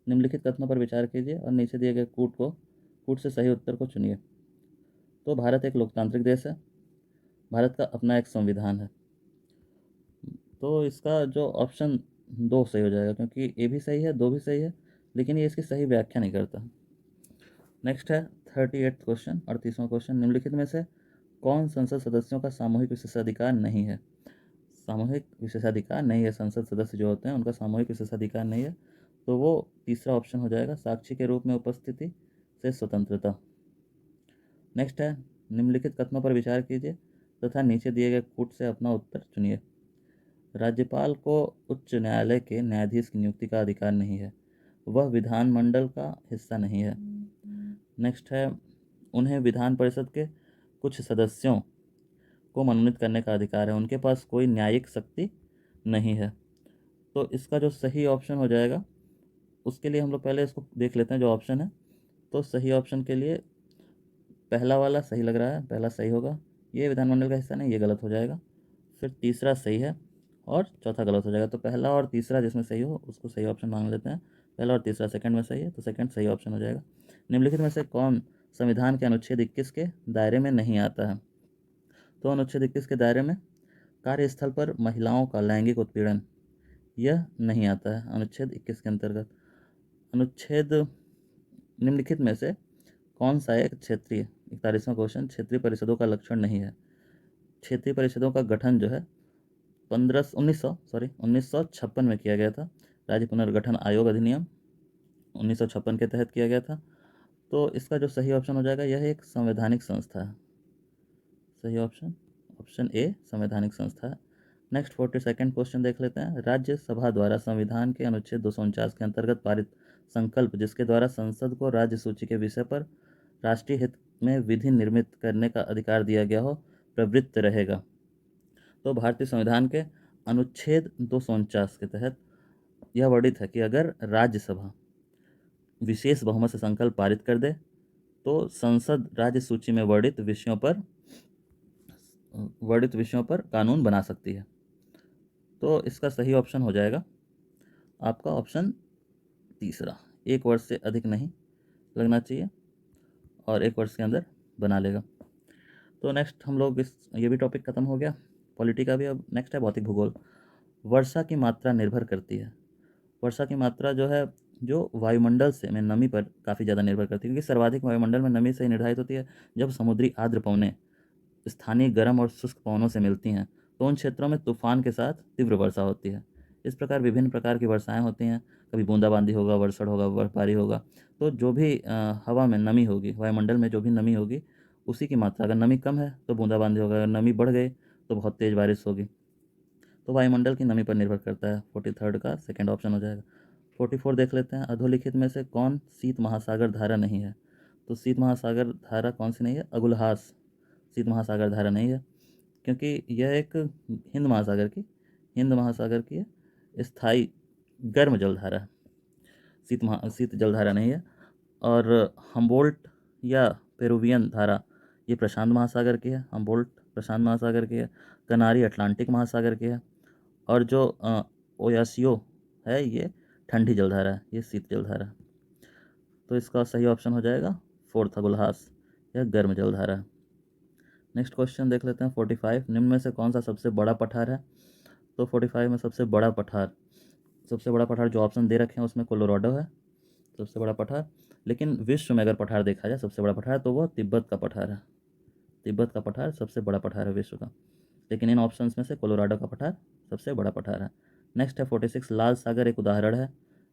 निम्नलिखित कथनों पर विचार कीजिए और नीचे दिए गए कूट से सही उत्तर को चुनिए। तो भारत एक लोकतांत्रिक देश है, भारत का अपना एक संविधान है। तो इसका जो ऑप्शन 2 सही हो जाएगा, क्योंकि ए भी सही है, 2 भी सही है, लेकिन ये इसकी सही व्याख्या नहीं करता। नेक्स्ट है 38 क्वेश्चन, 38वां क्वेश्चन, निम्नलिखित में से कौन संसद सदस्यों का सामूहिक विशेषाधिकार नहीं है? सामूहिक विशेषाधिकार नहीं है, संसद सदस्य जो होते हैं उनका सामूहिक विशेषाधिकार नहीं है। तो वो तीसरा ऑप्शन हो जाएगा, साक्षी के रूप में उपस्थिति से स्वतंत्रता। नेक्स्ट है निम्नलिखित कथनों पर विचार कीजिए तथा नीचे दिए गए कूट से अपना उत्तर चुनिए। राज्यपाल को उच्च न्यायालय के न्यायाधीश की नियुक्ति का अधिकार नहीं है, वह विधानमंडल का हिस्सा नहीं है। नेक्स्ट है उन्हें विधान परिषद के कुछ सदस्यों को मनोनीत करने का अधिकार है, उनके पास कोई न्यायिक शक्ति नहीं है। तो इसका जो सही ऑप्शन हो जाएगा उसके लिए हम लोग पहले इसको देख लेते हैं जो ऑप्शन है। तो सही ऑप्शन के लिए पहला वाला सही लग रहा है, पहला सही होगा, ये विधानमंडल का हिस्सा नहीं, ये गलत हो जाएगा। फिर तीसरा सही है और चौथा गलत हो जाएगा। तो पहला और तीसरा जिसमें सही हो उसको सही ऑप्शन मांग लेते हैं। पहला और तीसरा सेकंड में सही है, तो सेकंड सही ऑप्शन हो जाएगा। निम्नलिखित में से कौन संविधान के अनुच्छेद 21 के दायरे में नहीं आता है? तो अनुच्छेद 21 के दायरे में कार्यस्थल पर महिलाओं का लैंगिक उत्पीड़न यह नहीं आता है अनुच्छेद 21 के अंतर्गत। अनुच्छेद निम्नलिखित में से कौन सा एक 41वां क्वेश्चन क्षेत्रीय परिषदों का लक्षण नहीं है? क्षेत्रीय परिषदों का गठन जो है 1956 में किया गया था, राज्य पुनर्गठन आयोग अधिनियम 1956 के तहत किया गया था। तो इसका जो सही ऑप्शन हो जाएगा यह एक संवैधानिक संस्था है। सही ऑप्शन ए संवैधानिक संस्था है। नेक्स्ट 42nd क्वेश्चन देख लेते हैं। राज्यसभा द्वारा संविधान के अनुच्छेद 249 के अंतर्गत पारित संकल्प जिसके द्वारा संसद को राज्य सूची के विषय पर राष्ट्रीय हित में विधि निर्मित करने का अधिकार दिया गया हो, प्रवृत्त रहेगा। तो भारतीय संविधान के अनुच्छेद 249 के तहत यह वर्णित है कि अगर राज्यसभा विशेष बहुमत से संकल्प पारित कर दे तो संसद राज्य सूची में वर्णित विषयों पर कानून बना सकती है। तो इसका सही ऑप्शन हो जाएगा आपका ऑप्शन तीसरा, 1 वर्ष से अधिक नहीं लगना चाहिए और 1 वर्ष के अंदर बना लेगा। तो नेक्स्ट हम लोग ये भी टॉपिक ख़त्म हो गया पॉलिटी का भी। अब नेक्स्ट है भौतिक भूगोल। वर्षा की मात्रा निर्भर करती है। वर्षा की मात्रा जो है जो वायुमंडल से में नमी पर काफ़ी ज़्यादा निर्भर करती है, क्योंकि सर्वाधिक वायुमंडल में नमी से निर्धारित होती है। जब समुद्री आर्द्र पवनें स्थानीय गर्म और शुष्क पवनों से मिलती हैं तो उन क्षेत्रों में तूफान के साथ तीव्र वर्षा होती है। इस प्रकार विभिन्न प्रकार की वर्षाएं होती हैं। कभी बूंदाबांदी होगा, वर्षण होगा, बर्फबारी होगा। तो जो भी हवा में नमी होगी, वायुमंडल में जो भी नमी होगी, उसी की मात्रा, अगर नमी कम है तो बूंदाबांदी होगा, अगर नमी बढ़ गई तो बहुत तेज़ बारिश होगी। तो वायुमंडल की नमी पर निर्भर करता है। 43rd का सेकंड ऑप्शन हो जाएगा। 44 देख लेते हैं। अधोलिखित में से कौन शीत महासागर धारा नहीं है? तो शीत महासागर धारा कौन सी नहीं है? अगुलहास शीत महासागर धारा नहीं है, क्योंकि यह एक हिंद महासागर की है, स्थायी गर्म जलधारा है। शीत जलधारा नहीं है। और हम्बोल्ट या पेरुवियन धारा ये प्रशांत महासागर की है। हम्बोल्ट प्रशांत महासागर की है। कनारी अटलांटिक महासागर की है। और जो ओयासियो है ये ठंडी जलधारा है, ये शीत जलधारा है। तो इसका सही ऑप्शन हो जाएगा 4th अगुलहास, यह गर्म जलधारा है। नेक्स्ट क्वेश्चन देख लेते हैं 45। निम्न में से कौन सा सबसे बड़ा पठार है? तो 45 में सबसे बड़ा पठार जो ऑप्शन दे रखे हैं उसमें कोलोराडो है सबसे बड़ा पठार। लेकिन विश्व में अगर पठार देखा जाए सबसे बड़ा पठार, तो वो तिब्बत का पठार है। तिब्बत का पठार सबसे बड़ा पठार है विश्व का। लेकिन इन ऑप्शंस में से कोलोराडो का पठार सबसे बड़ा पठार है। नेक्स्ट है 46। लाल सागर एक उदाहरण है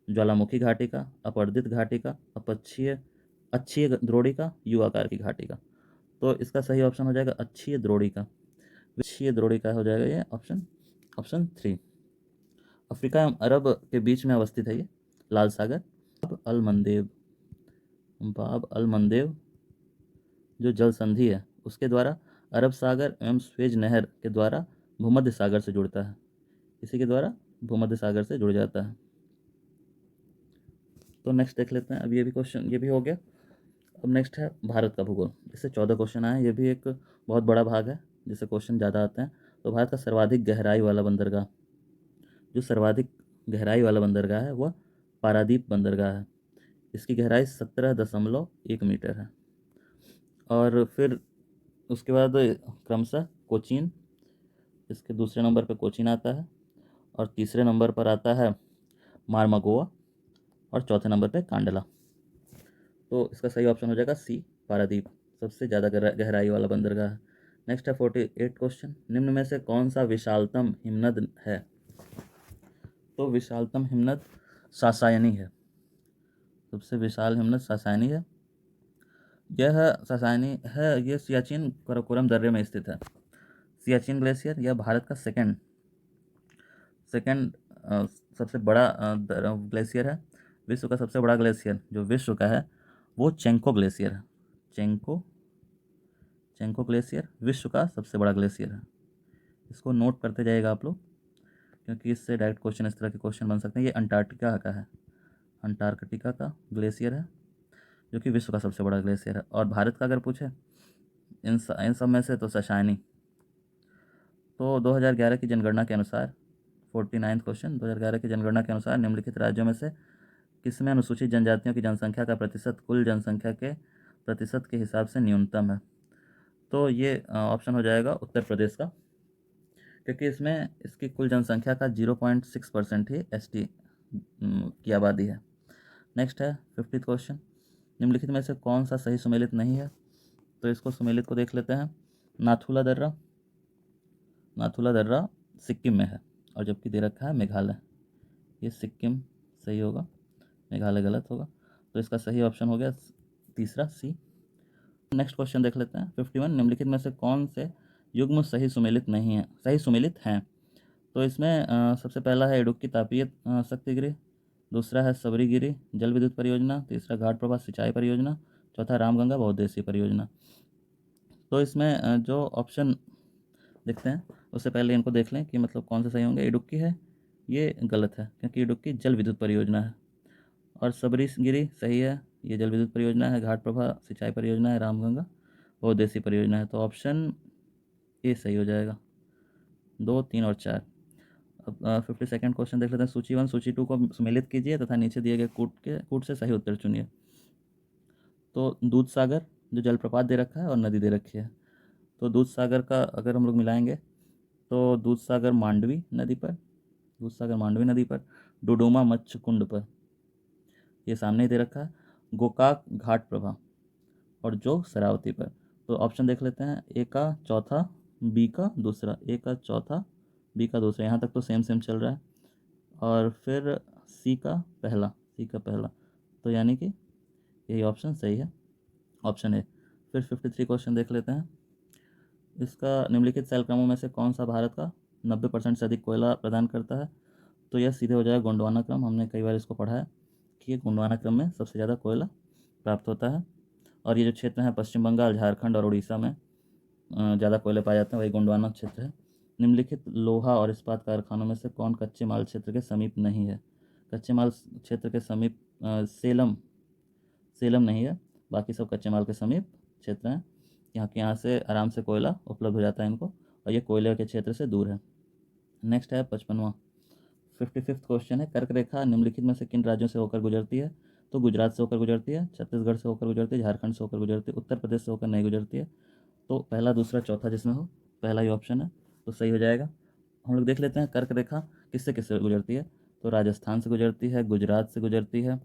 ज्वालामुखी घाटी का, अपरदित घाटी का, अपक्षीय अक्षीय द्रोणी का, यू आकार की घाटी का। तो इसका सही ऑप्शन हो जाएगा अक्षीय द्रोणी का। विषीय द्रोणी का हो जाएगा ये ऑप्शन 3। अफ्रीका एवं अरब के बीच में अवस्थित है ये लाल सागर। बाब अल मंदेब जो जल संधि है उसके द्वारा अरब सागर एवं स्वेज नहर के द्वारा भूमध्य सागर से जुड़ता है। इसी के द्वारा भूमध्य सागर से जुड़ जाता है। तो नेक्स्ट देख लेते हैं। अब ये भी हो गया। अब नेक्स्ट है भारत का भूगोल। इससे 14 क्वेश्चन आए। ये भी एक बहुत बड़ा भाग है जिससे क्वेश्चन ज़्यादा आते हैं। तो भारत का सर्वाधिक गहराई वाला बंदरगाह, जो सर्वाधिक गहराई वाला बंदरगाह है वह पारादीप बंदरगाह है। इसकी गहराई 17.1 मीटर है। और फिर उसके बाद क्रमशः कोचीन, इसके दूसरे नंबर पर कोचीन आता है, और तीसरे नंबर पर आता है मारमागोआ, और चौथे नंबर पे कांडला। तो इसका सही ऑप्शन हो जाएगा सी, पारादीप सबसे ज़्यादा गहराई वाला बंदरगाह है। नेक्स्ट है 48 क्वेश्चन। निम्न में से कौन सा विशालतम हिमनद है? तो विशालतम हिमनद सासायनी है। सबसे विशाल हिमनद सासायनी है। ये सियाचिन काराकोरम दर्रे में स्थित है। सियाचिन ग्लेशियर यह भारत का सेकंड सबसे बड़ा ग्लेशियर है। विश्व का सबसे बड़ा ग्लेशियर जो विश्व का है वो चेंको ग्लेशियर है। चेंको ग्लेशियर विश्व का सबसे बड़ा ग्लेशियर है। इसको नोट करते जाइएगा आप लोग, क्योंकि इससे डायरेक्ट क्वेश्चन इस तरह के क्वेश्चन बन सकते हैं। ये अंटार्कटिका का है, अंटार्कटिका का ग्लेशियर है जो कि विश्व का सबसे बड़ा ग्लेशियर है। और भारत का अगर पूछे इन सब में से, तो सशायनी। तो 2011 की जनगणना के अनुसार 49 क्वेश्चन, 2011 की जनगणना के अनुसार निम्नलिखित राज्यों में से किसमें अनुसूचित जनजातियों की जनसंख्या का प्रतिशत कुल जनसंख्या के प्रतिशत के हिसाब से न्यूनतम है? तो ये ऑप्शन हो जाएगा उत्तर प्रदेश का, क्योंकि इसमें इसकी कुल जनसंख्या का 0.6% ही एसटी की आबादी है। नेक्स्ट है 50 क्वेश्चन। निम्नलिखित में से कौन सा सही सुमेलित नहीं है? तो इसको सुमेलित को देख लेते हैं। नाथुला दर्रा सिक्किम में है, और जबकि दे रखा है मेघालय। ये सिक्किम सही होगा, मेघालय गलत होगा। तो इसका सही ऑप्शन हो गया तीसरा सी। नेक्स्ट क्वेश्चन देख लेते हैं 51। निम्नलिखित में से कौन से युग्म सही सुमेलित हैं? तो इसमें सबसे पहला है इडुक्की तापीय शक्तिगिरी, दूसरा है सबरीगिरी जल विद्युत परियोजना, तीसरा घाट प्रभा सिंचाई परियोजना, चौथा रामगंगा बहुउद्देशीय परियोजना। तो इसमें जो ऑप्शन देखते हैं उससे पहले इनको देख लें कि मतलब कौन सा सही होंगे। इडुक्की है ये गलत है, क्योंकि इडुक्की जल विद्युत परियोजना है। और सबरीगिरी सही है, ये जल विद्युत परियोजना है। घाट प्रभा सिंचाई परियोजना है। रामगंगा बहुउद्देशीय परियोजना है। तो ऑप्शन ए सही हो जाएगा। 2, 3 और 4। अब 52nd क्वेश्चन देख लेते हैं। सूची 1 सूची 2 को सम्मिलित कीजिए तथा नीचे दिए गए कूट से सही उत्तर चुनिए। तो दूध सागर जो जलप्रपात दे रखा है और नदी दे रखी है। तो दूध सागर का अगर हम लोग मिलाएंगे तो दूध सागर मांडवी नदी पर, दूध सागर मांडवी नदी पर, डुडुमा मत्स्य कुंड पर, ये सामने ही दे रखा है, गोकाक घाट प्रभा और जोग शरावती पर। तो ऑप्शन देख लेते हैं, ए का चौथा, बी का दूसरा, ए का चौथा, बी का दूसरा, यहाँ तक तो सेम सेम चल रहा है, और फिर सी का पहला, सी का पहला, तो यानी कि यही ऑप्शन सही है, ऑप्शन ए। फिर 53 क्वेश्चन देख लेते हैं। इसका निम्नलिखित शैल क्रमों में से कौन सा भारत का 90% से अधिक कोयला प्रदान करता है? तो यह सीधे हो जाएगा गोंडवाना क्रम। हमने कई बार इसको पढ़ा है कि ये गोंडवाना क्रम में सबसे ज़्यादा कोयला प्राप्त होता है। और ये जो क्षेत्र हैं पश्चिम बंगाल, झारखंड और उड़ीसा में ज़्यादा कोयले पाए जाते हैं, वही गोंडवाना क्षेत्र है। निम्नलिखित लोहा और इस्पात कारखानों में से कौन कच्चे माल क्षेत्र के समीप नहीं है? कच्चे माल क्षेत्र के समीप सेलम, सेलम नहीं है, बाकी सब कच्चे माल के समीप क्षेत्र हैं। यहाँ से आराम से कोयला उपलब्ध हो जाता है इनको, और ये कोयले के क्षेत्र से दूर है। नेक्स्ट है 55वां, 55th क्वेश्चन है, कर्क रेखा निम्नलिखित में से किन राज्यों से होकर गुजरती है? तो गुजरात से होकर गुजरती है, छत्तीसगढ़ से होकर गुजरती है, झारखंड से होकर गुजरती है, उत्तर प्रदेश से होकर नहीं गुजरती है। तो पहला दूसरा चौथा जिसमें हो, पहला ही ऑप्शन है, तो सही हो जाएगा। हम लोग देख लेते हैं कर्क रेखा किससे किससे गुजरती है। तो राजस्थान से गुजरती है, गुजरात से गुजरती है,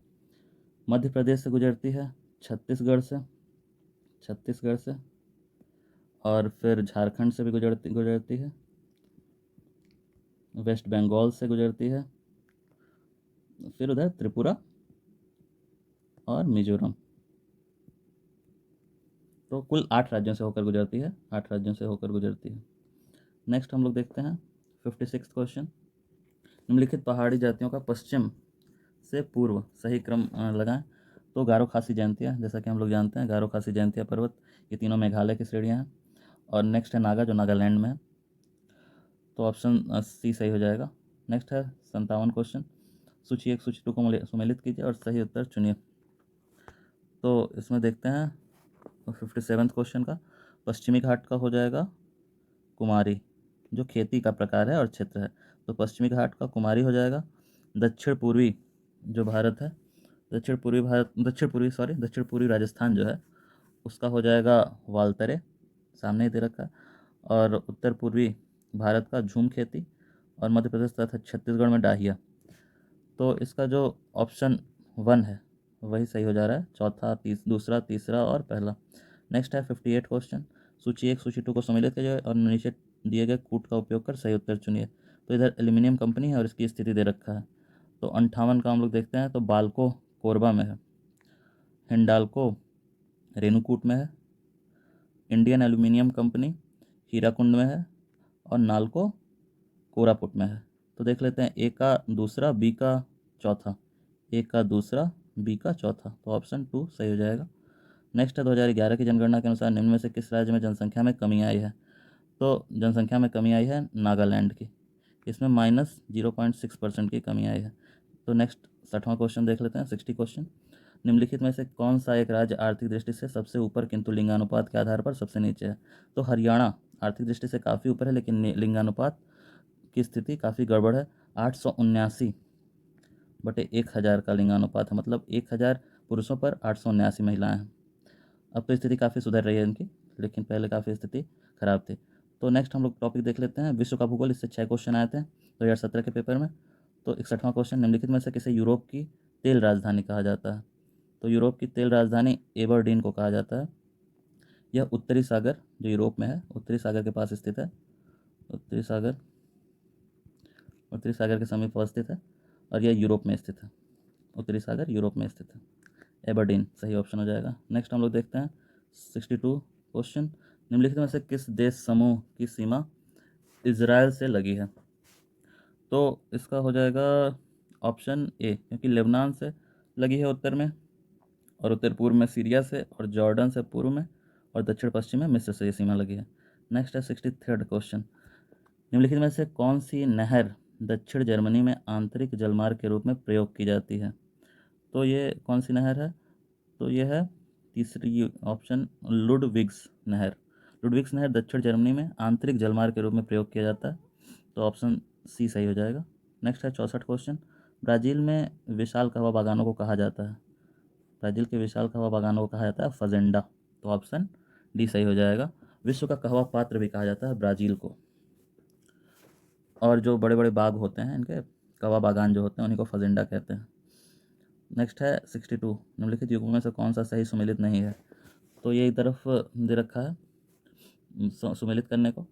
मध्य प्रदेश से गुजरती है, छत्तीसगढ़ से, छत्तीसगढ़ से, और फिर झारखंड से भी गुजरती गुजरती है, वेस्ट बंगाल से गुजरती है, फिर उधर त्रिपुरा और मिजोरम। तो कुल 8 राज्यों से होकर गुजरती है, 8 राज्यों से होकर गुजरती है। नेक्स्ट हम लोग देखते हैं 56 क्वेश्चन, निम्नलिखित पहाड़ी जातियों का पश्चिम से पूर्व सही क्रम लगाएं। तो गारो खासी जयंतिया, जैसा कि हम लोग जानते हैं गारो खासी जयंतिया पर्वत, ये तीनों मेघालय की श्रेणियाँ हैं। और नेक्स्ट है नागा, जो नागालैंड में है, तो ऑप्शन सी सही हो जाएगा। नेक्स्ट है 57 क्वेश्चन, सूची 1 सूची 2 को सुमेलित कीजिए और सही उत्तर चुनिए। तो इसमें देखते हैं 57 क्वेश्चन का, पश्चिमी घाट का हो जाएगा कुमारी, जो खेती का प्रकार है और क्षेत्र है, तो पश्चिमी घाट का कुमारी हो जाएगा। दक्षिण पूर्वी जो भारत है, दक्षिण पूर्वी भारत, दक्षिण पूर्वी राजस्थान जो है उसका हो जाएगा वालतरे, सामने ही दे रखा है। और उत्तर पूर्वी भारत का झूम खेती, और मध्य प्रदेश तथा छत्तीसगढ़ में डाहिया। तो इसका जो ऑप्शन 1 है वही सही हो जा रहा है, चौथा, दूसरा, तीसरा और पहला। नेक्स्ट है 58 क्वेश्चन, सूची 1 सूची 2 को सम्मिलित कीजिए और नीचे दिए गए कूट का उपयोग कर सही उत्तर चुनिए। तो इधर एल्यूमिनियम कंपनी है और इसकी स्थिति दे रखा है। तो 58 का हम लोग देखते हैं, तो बाल्को कोरबा में है, हिंडाल्को रेणुकूट में है, इंडियन एल्यूमिनियम कंपनी हीराकुंड में है, और नाल्को कोरापुट में है। तो देख लेते हैं, ए का दूसरा, बी का चौथा, ए का दूसरा, बी का चौथा, तो ऑप्शन 2 सही हो जाएगा। नेक्स्ट है 2011 की जनगणना के अनुसार निम्न में से किस राज्य में जनसंख्या में कमी आई है? तो जनसंख्या में कमी आई है नागालैंड की, इसमें -0.6% की कमी आई है। तो नेक्स्ट 60वां क्वेश्चन देख लेते हैं, 60 क्वेश्चन, निम्नलिखित में से कौन सा एक राज्य आर्थिक दृष्टि से सबसे ऊपर किंतु लिंगानुपात के आधार पर सबसे नीचे है? तो हरियाणा आर्थिक दृष्टि से काफ़ी ऊपर है, लेकिन लिंगानुपात की स्थिति काफ़ी गड़बड़ है। 879/1000 का लिंगानुपात है, मतलब 1000 पुरुषों पर 879 महिलाएं हैं। अब तो स्थिति काफ़ी सुधर रही है इनकी, लेकिन पहले काफ़ी स्थिति खराब थी। तो नेक्स्ट हम लोग टॉपिक देख लेते हैं, विश्व का भूगोल। इससे 6 क्वेश्चन आए थे 2017 के पेपर में। तो 61वां क्वेश्चन, निम्नलिखित में से किसे यूरोप की तेल राजधानी कहा जाता है? तो यूरोप की तेल राजधानी एबरडीन को कहा जाता है। यह उत्तरी सागर जो यूरोप में है, उत्तरी सागर के पास स्थित है, उत्तरी सागर, उत्तरी सागर के समीप अवस्थित है, और यह यूरोप में स्थित है, उत्तरी सागर यूरोप में स्थित है। एबरडीन सही ऑप्शन हो जाएगा। नेक्स्ट हम लोग देखते हैं 62 क्वेश्चन, निम्नलिखित में से किस देश समूह की सीमा इजराइल से लगी है? तो इसका हो जाएगा ऑप्शन ए, क्योंकि लेबनान से लगी है उत्तर में, और उत्तर पूर्व में सीरिया से, और जॉर्डन से पूर्व में, और दक्षिण पश्चिम में मिस्र से ये सीमा लगी है। नेक्स्ट है 63rd क्वेश्चन, निम्नलिखित में से कौन सी नहर दक्षिण जर्मनी में आंतरिक जलमार्ग के रूप में प्रयोग की जाती है? तो ये कौन सी नहर है? तो ये है तीसरी ऑप्शन, लुडविग्स नहर। लुडविग्स नहर दक्षिण जर्मनी में आंतरिक जलमार्ग के रूप में प्रयोग किया जाता है, तो ऑप्शन सी सही हो जाएगा। नेक्स्ट है 64 क्वेश्चन, ब्राज़ील में विशाल कहवा बागानों को कहा जाता है? ब्राज़ील के विशाल कहवा बागानों को कहा जाता है फजेंडा, तो ऑप्शन डी सही हो जाएगा। विश्व का कहवा पात्र भी कहा जाता है ब्राज़ील को। और जो बड़े बड़े बाग होते हैं इनके, कहवा बागान जो होते हैं, उन्हीं को फजिंडा कहते हैं। नेक्स्ट है 62, निम्नलिखित युग्मों में से कौन सा सही सुमेलित नहीं है। तो ये एक तरफ दे रखा है सुमेलित करने को।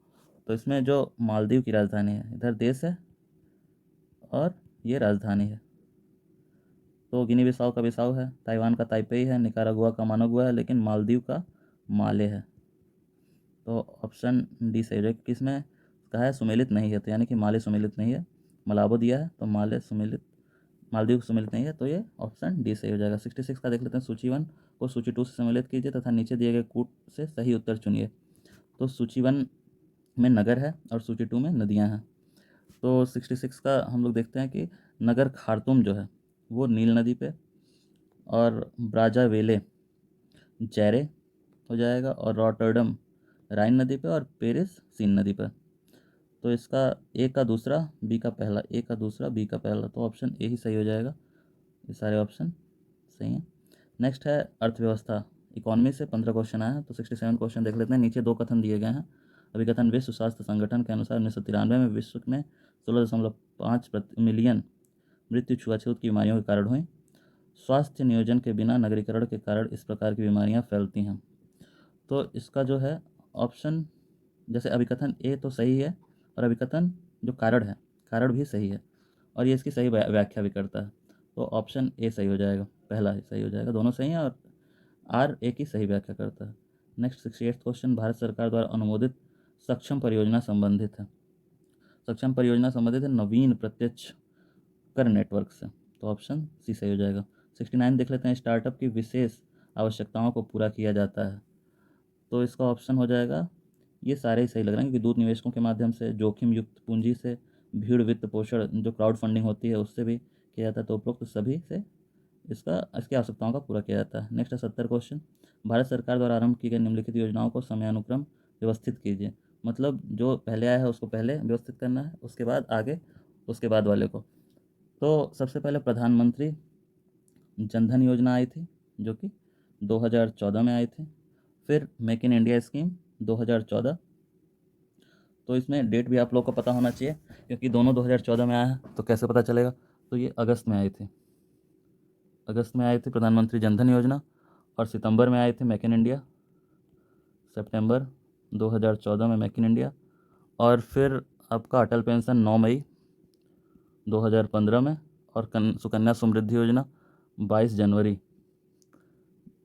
तो इसमें जो मालदीव की राजधानी है, इधर देश है और ये राजधानी है। तो गिनी बिसाऊ का बिसाऊ है, ताइवान का ताइपेई है, निकारागुआ का मानागुआ है, लेकिन मालदीव का माले है। तो ऑप्शन डी सही हो जाएगा। किसमें कहा है सुमेलित नहीं है, तो यानी कि माले सुमेलित नहीं है। मलाबो दिया है तो माले सुमेलित, मालदीव सुमेलित नहीं है, तो ये ऑप्शन डी सही हो जाएगा। 66 का देख लेते हैं। सूची 1 को सूची 2 से सम्मिलित कीजिए तथा नीचे दिए गए कूट से सही उत्तर चुनिए। तो सूची 1 में नगर है और सूची 2 में नदियां हैं। तो 66 का हम लोग देखते हैं कि नगर खार्तूम जो है वो नील नदी पे, और ब्राज़ाविले जैरे हो जाएगा, और रॉटरडम राइन नदी पे, और पेरिस सीन नदी पे। तो इसका ए का दूसरा, बी का पहला, ए का दूसरा, बी का पहला, तो ऑप्शन ए ही सही हो जाएगा। ये सारे ऑप्शन सही हैं। नेक्स्ट है अर्थव्यवस्था, इकोनॉमी से 15 क्वेश्चन आया है। तो 67 क्वेश्चन देख लेते हैं। नीचे 2 कथन दिए गए हैं। अभिकथन, विश्व स्वास्थ्य संगठन के अनुसार 1993 में विश्व में 16.5 मिलियन मृत्यु छुआछूत की बीमारियों के कारण हुई। स्वास्थ्य नियोजन के बिना नगरीकरण के कारण इस प्रकार की बीमारियां फैलती हैं। तो इसका जो है ऑप्शन, जैसे अभिकथन ए तो सही है, और अभिकथन जो कारण है, कारण भी सही है, और ये इसकी सही व्याख्या भी करता है। तो ऑप्शन ए सही हो जाएगा, पहला ही सही हो जाएगा। दोनों सही हैं, और आर ए की सही व्याख्या करता है। नेक्स्ट 68 क्वेश्चन, भारत सरकार द्वारा अनुमोदित सक्षम परियोजना संबंधित है। सक्षम परियोजना संबंधित है नवीन प्रत्यक्ष कर नेटवर्क से, तो ऑप्शन सी सही हो जाएगा। 69 देख लेते हैं। स्टार्टअप की विशेष आवश्यकताओं को पूरा किया जाता है, तो इसका ऑप्शन हो जाएगा, ये सारे ही सही लग रहे हैं, क्योंकि दूध निवेशकों के माध्यम से, जोखिम युक्त पूंजी से, भीड़ वित्त पोषण जो क्राउड फंडिंग होती है उससे भी किया जाता है। तो उपरोक्त सभी से इसकी आवश्यकताओं का पूरा किया जाता है। नेक्स्ट है 70 क्वेश्चन, भारत सरकार द्वारा आरंभ की गई निम्नलिखित योजनाओं को समयानुक्रम व्यवस्थित कीजिए। मतलब जो पहले आया है उसको पहले व्यवस्थित करना है, उसके बाद आगे, उसके बाद वाले को। तो सबसे पहले प्रधानमंत्री जनधन योजना आई थी, जो कि 2014 में आई थी। फिर मेक इन इंडिया स्कीम 2014, तो इसमें डेट भी आप लोग को पता होना चाहिए, क्योंकि दोनों 2014 में आया है, तो कैसे पता चलेगा। तो ये अगस्त में आई थी, अगस्त में आई थी प्रधानमंत्री जनधन योजना, और सितंबर में आई थी मेक इन इंडिया, सितंबर 2014 में मेक इन इंडिया। और फिर आपका अटल पेंशन 9 मई 2015 में, और सुकन्या समृद्धि योजना 22 जनवरी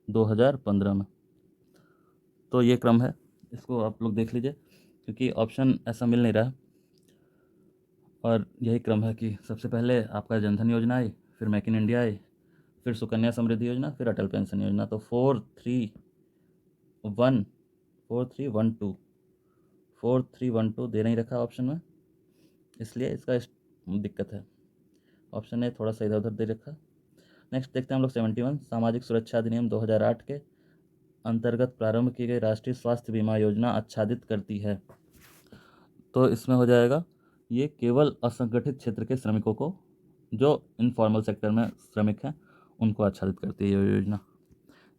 2015 में। तो ये क्रम है, इसको आप लोग देख लीजिए, क्योंकि ऑप्शन ऐसा मिल नहीं रहा है। और यही क्रम है कि सबसे पहले आपका जनधन योजना आई, फिर मेक इन इंडिया आई, फिर सुकन्या समृद्धि योजना, फिर अटल पेंशन योजना। तो 4 3 1 2 दे नहीं रखा ऑप्शन में, इसलिए इसका दिक्कत है। ऑप्शन ए थोड़ा सा इधर उधर दे रखा। नेक्स्ट देखते हैं हम लोग 71, सामाजिक सुरक्षा अधिनियम 2008 के अंतर्गत प्रारंभ की गई राष्ट्रीय स्वास्थ्य बीमा योजना आच्छादित करती है। तो इसमें हो जाएगा, ये केवल असंगठित क्षेत्र के श्रमिकों को, जो इनफॉर्मल सेक्टर में श्रमिक हैं, उनको आच्छादित करती है ये योजना।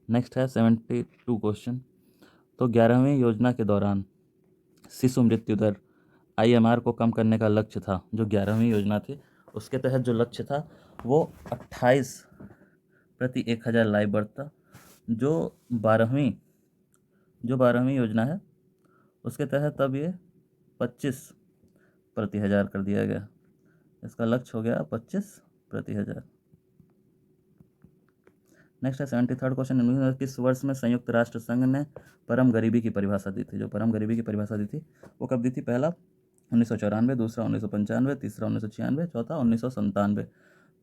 नेक्स्ट है 72 क्वेश्चन, तो 11वीं योजना के दौरान शिशु मृत्यु दर IMR को कम करने का लक्ष्य था। जो 11वीं योजना थी उसके तहत जो लक्ष्य था वो 28 प्रति 1000 लाइव बर्थ था। जो 12वीं योजना है उसके तहत अब ये 25 प्रति 1000 कर दिया गया। इसका लक्ष्य हो गया 25 प्रति 1000। नेक्स्ट है 73 क्वेश्चन, किस वर्ष में संयुक्त राष्ट्र संघ ने परम गरीबी की परिभाषा दी थी। जो परम गरीबी की परिभाषा दी थी वो कब दी थी। पहला 1994, दूसरा 1995, तीसरा 1996, चौथा 1997।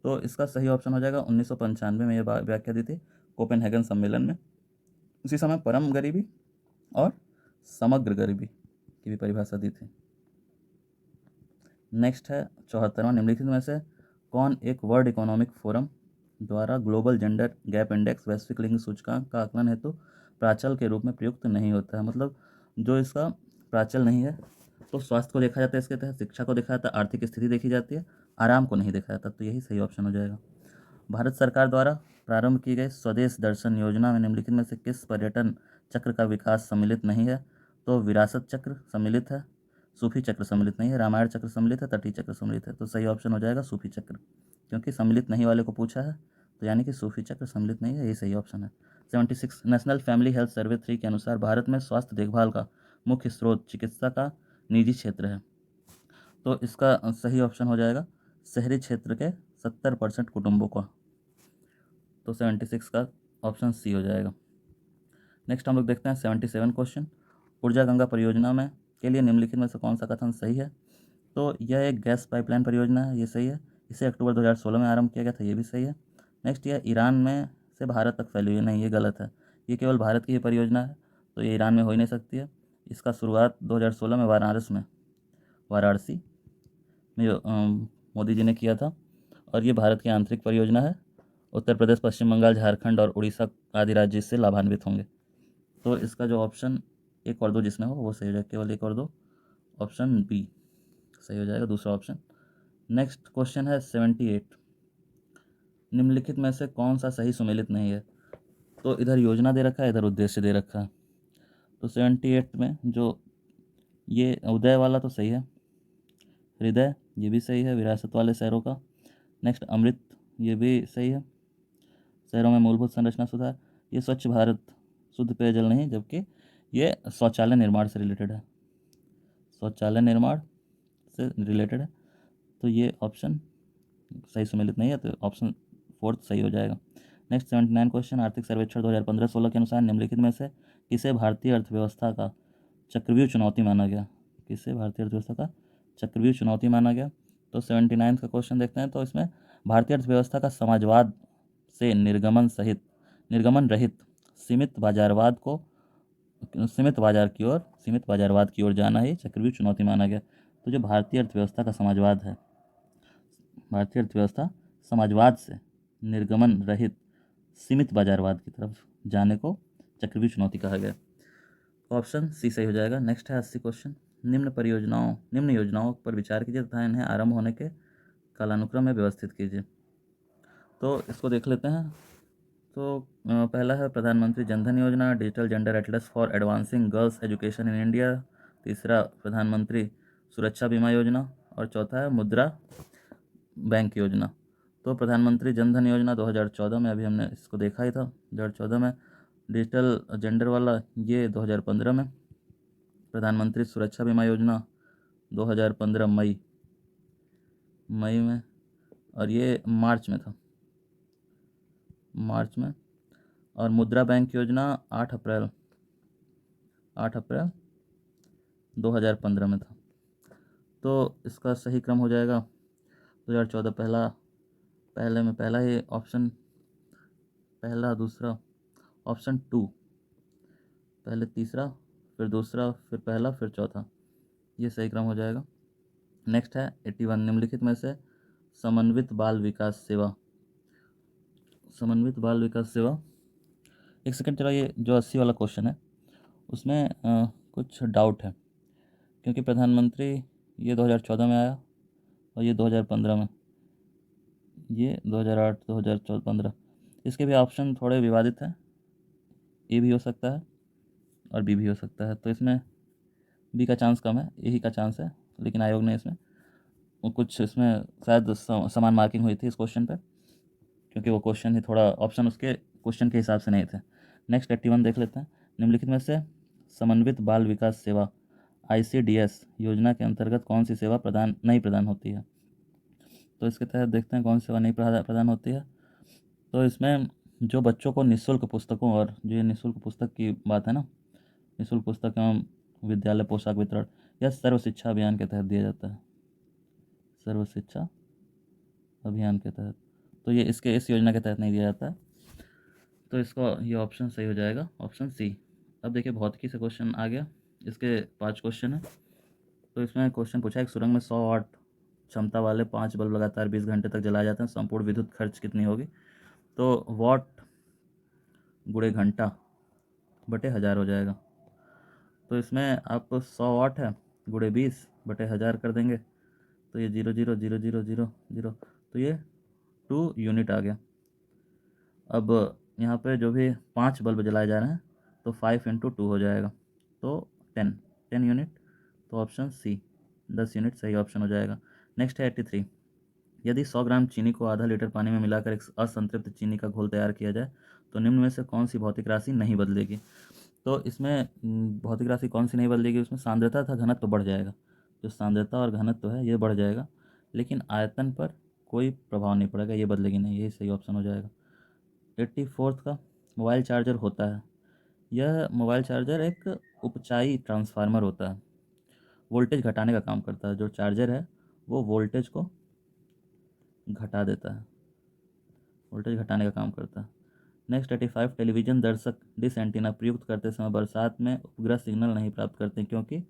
तो इसका सही ऑप्शन हो जाएगा 1995 में ये व्याख्या दी थी कोपेनहेगन सम्मेलन में। उसी समय परम गरीबी और समग्र गरीबी की भी परिभाषा दी थी। नेक्स्ट है 74वां, निम्नलिखित में से कौन एक वर्ल्ड इकोनॉमिक फोरम द्वारा ग्लोबल जेंडर गैप इंडेक्स वैश्विक लिंग सूचकांक का आकलन हेतु प्राचल के रूप में प्रयुक्त नहीं होता है। मतलब जो इसका प्राचल नहीं है, तो स्वास्थ्य को देखा जाता है इसके तहत, शिक्षा को देखा जाता है, आर्थिक स्थिति देखी जाती है, आराम को नहीं देखा जाता। तो यही सही ऑप्शन हो जाएगा। भारत सरकार द्वारा प्रारंभ की गई स्वदेश दर्शन योजना में निम्नलिखित में से किस पर्यटन चक्र का विकास सम्मिलित नहीं है। तो विरासत चक्र सम्मिलित है, सूफी चक्र सम्मिलित नहीं है, रामायण चक्र सम्मिलित है, तटीय चक्र सम्मिलित है। तो सही ऑप्शन हो जाएगा सूफी चक्र, क्योंकि सम्मिलित नहीं वाले को पूछा है, तो यानी कि सूफी चक्र सम्मिलित नहीं है, यही सही ऑप्शन है। 76 नेशनल फैमिली हेल्थ सर्वे 3 के अनुसार भारत में स्वास्थ्य देखभाल का मुख्य स्रोत चिकित्सा का निजी क्षेत्र है। तो इसका सही ऑप्शन हो जाएगा शहरी क्षेत्र के 70% कुटुंबों का। तो 76 का ऑप्शन सी हो जाएगा। नेक्स्ट हम लोग देखते हैं 77 क्वेश्चन। ऊर्जा गंगा परियोजना में के लिए निम्नलिखित में से कौन सा कथन सही है? तो यह एक गैस पाइपलाइन परियोजना है, ये सही है। इसे अक्टूबर 2016 में आरंभ किया गया था, ये भी सही है। नेक्स्ट, यह ईरान में से भारत तक फैली हुई, नहीं ये गलत है, ये केवल भारत की ही परियोजना है, तो ये ईरान में हो ही नहीं सकती है। इसका शुरुआत 2016 में वाराणसी में मोदी जी ने किया था, और ये भारत की आंतरिक परियोजना है। उत्तर प्रदेश, पश्चिम बंगाल, झारखंड और उड़ीसा आदि राज्य इससे लाभान्वित होंगे। तो इसका जो ऑप्शन 1 और 2 जिसमें हो वो सही हो जाएगा, केवल 1 और 2, ऑप्शन बी सही हो जाएगा, दूसरा ऑप्शन। नेक्स्ट क्वेश्चन है 78, निम्नलिखित में से कौन सा सही सुमेलित नहीं है? तो इधर योजना दे रखा है, इधर उद्देश्य दे रखा है। तो 78 में जो ये उदय वाला तो सही है, हृदय ये भी सही है, विरासत वाले शहरों का। नेक्स्ट अमृत ये भी सही है, शहरों में मूलभूत संरचना सुधार। ये स्वच्छ भारत शुद्ध पेयजल नहीं, जबकि ये शौचालय निर्माण से रिलेटेड है, शौचालय निर्माण से रिलेटेड है। तो ये ऑप्शन सही सुमेलित नहीं है, तो ऑप्शन 4 सही हो जाएगा। नेक्स्ट 79 क्वेश्चन, आर्थिक सर्वेक्षण 2015-16 के अनुसार निम्नलिखित में से किसे भारतीय अर्थव्यवस्था का चक्रव्यूह चुनौती माना गया? किसे भारतीय अर्थव्यवस्था का चक्रव्यूह चुनौती माना गया? तो 79 का क्वेश्चन देखते हैं। तो इसमें भारतीय अर्थव्यवस्था का समाजवाद से निर्गमन रहित सीमित बाजारवाद को सीमित बाजारवाद की ओर जाना ही चक्रव्यूह चुनौती माना गया। तो जो भारतीय अर्थव्यवस्था का समाजवाद है, भारतीय अर्थव्यवस्था समाजवाद से निर्गमन रहित सीमित बाजारवाद की तरफ जाने को चक्रव्यूह चुनौती कहा गया। ऑप्शन सी सही हो जाएगा। नेक्स्ट है 80 क्वेश्चन, निम्न योजनाओं पर विचार कीजिए तथा इन्हें आरंभ होने के कालानुक्रम में व्यवस्थित कीजिए। तो इसको देख लेते हैं। तो पहला है प्रधानमंत्री जनधन योजना, digital gender Atlas for advancing girls education in India. तीसरा प्रधानमंत्री सुरक्षा बीमा योजना, और चौथा है मुद्रा बैंक योजना। तो प्रधानमंत्री जनधन योजना 2014 में, अभी हमने इसको देखा ही था 2014 में। डिजिटल जेंडर वाला ये 2015 में। प्रधानमंत्री सुरक्षा बीमा योजना 2015 मई में, और ये मार्च में था, मार्च में। और मुद्रा बैंक योजना 8 अप्रैल 2015 में था। तो इसका सही क्रम हो जाएगा 2014 पहला ही ऑप्शन, पहला दूसरा, ऑप्शन 2, पहले तीसरा फिर दूसरा फिर पहला फिर चौथा, ये सही क्रम हो जाएगा। नेक्स्ट है 81, निम्नलिखित में से समन्वित बाल विकास सेवा, एक सेकंड चलो, ये जो 80 वाला क्वेश्चन है उसमें कुछ डाउट है, क्योंकि प्रधानमंत्री ये 2014 में आया और ये 2015 में, ये 2008 2014 15, इसके भी ऑप्शन थोड़े विवादित हैं, ए भी हो सकता है और बी भी हो सकता है। तो इसमें बी का चांस कम है, ए ही का चांस है, लेकिन आयोग ने इसमें कुछ इसमें शायद समान मार्किंग हुई थी इस क्वेश्चन पे, क्योंकि वो क्वेश्चन ही थोड़ा ऑप्शन उसके क्वेश्चन के हिसाब से नहीं थे। नेक्स्ट 81 देख लेते हैं, निम्नलिखित में से समन्वित बाल विकास सेवा ICDS योजना के अंतर्गत कौन सी सेवा नहीं प्रदान होती है? तो इसके तहत देखते हैं कौन सी सेवा नहीं प्रदान होती है। तो इसमें जो बच्चों को निःशुल्क पुस्तकों, और जो ये निःशुल्क पुस्तक की बात है ना, निःशुल्क पुस्तक एवं विद्यालय पोशाक वितरण, यह सर्व शिक्षा अभियान के तहत दिया जाता है, सर्व शिक्षा अभियान के तहत। तो ये इस योजना के तहत नहीं दिया जाता है, तो इसका ये ऑप्शन सही हो जाएगा, ऑप्शन सी। अब देखिए भौतिकी से क्वेश्चन आ गया, इसके 5 क्वेश्चन है। तो इसमें क्वेश्चन पूछा है, एक सुरंग में 100 वाट क्षमता वाले 5 बल्ब लगातार 20 घंटे तक जलाए जाते हैं, संपूर्ण विद्युत खर्च कितनी होगी? तो वाट गुणे घंटा बटे 1000 हो जाएगा। तो इसमें आप 100 वाट है गुणे 20 बटे 1000 कर देंगे, तो ये 0,0,0,0,0,0, तो ये 2 यूनिट आ गया। अब यहाँ पे जो भी 5 बल्ब जलाए जा रहे हैं, तो 5 × 2 हो जाएगा, तो 10 यूनिट, तो ऑप्शन सी 10 यूनिट सही ऑप्शन हो जाएगा। नेक्स्ट है 83, यदि 100 ग्राम चीनी को आधा लीटर पानी में मिलाकर एक असंतृप्त चीनी का घोल तैयार किया जाए तो निम्न में से कौन सी भौतिक राशि नहीं बदलेगी। तो इसमें भौतिक राशि कौन सी नहीं बदलेगी, उसमें सांद्रता तथा घनत्व तो बढ़ जाएगा, जो सांद्रता और घनत्व तो है ये बढ़ जाएगा, लेकिन आयतन पर कोई प्रभाव नहीं पड़ेगा, ये बदलेगी नहीं, यही सही ऑप्शन हो जाएगा। 84 का मोबाइल चार्जर होता है, यह मोबाइल चार्जर एक उपचाई ट्रांसफार्मर होता है, वोल्टेज घटाने का काम करता है। जो चार्जर है वो वोल्टेज को घटा देता है, वोल्टेज घटाने का काम करता है। नेक्स्ट 85, टेलीविज़न दर्शक डिश एंटीना प्रयुक्त करते समय बरसात में उपग्रह सिग्नल नहीं प्राप्त करते क्योंकि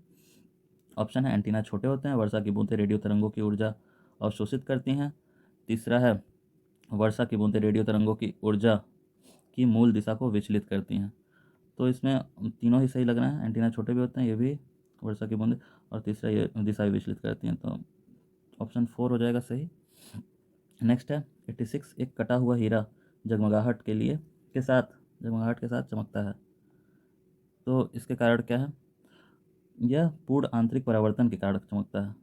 ऑप्शन है एंटीना छोटे होते हैं, वर्षा की बूंदें रेडियो तरंगों की ऊर्जा अवशोषित करती हैं, तीसरा है वर्षा की बूंदें रेडियो तरंगों की ऊर्जा की मूल दिशा को विचलित करती हैं। तो इसमें तीनों ही सही लग रहे हैं, एंटीना छोटे भी होते हैं, ये भी वर्षा की बूंदें, और तीसरा ये दिशा भी विचलित करती हैं, तो ऑप्शन 4 हो जाएगा सही। नेक्स्ट है 86, एक कटा हुआ हीरा जगमगाहट के साथ चमकता है, तो इसके कारण क्या है, यह पूर्ण आंतरिक परावर्तन के कारण चमकता है।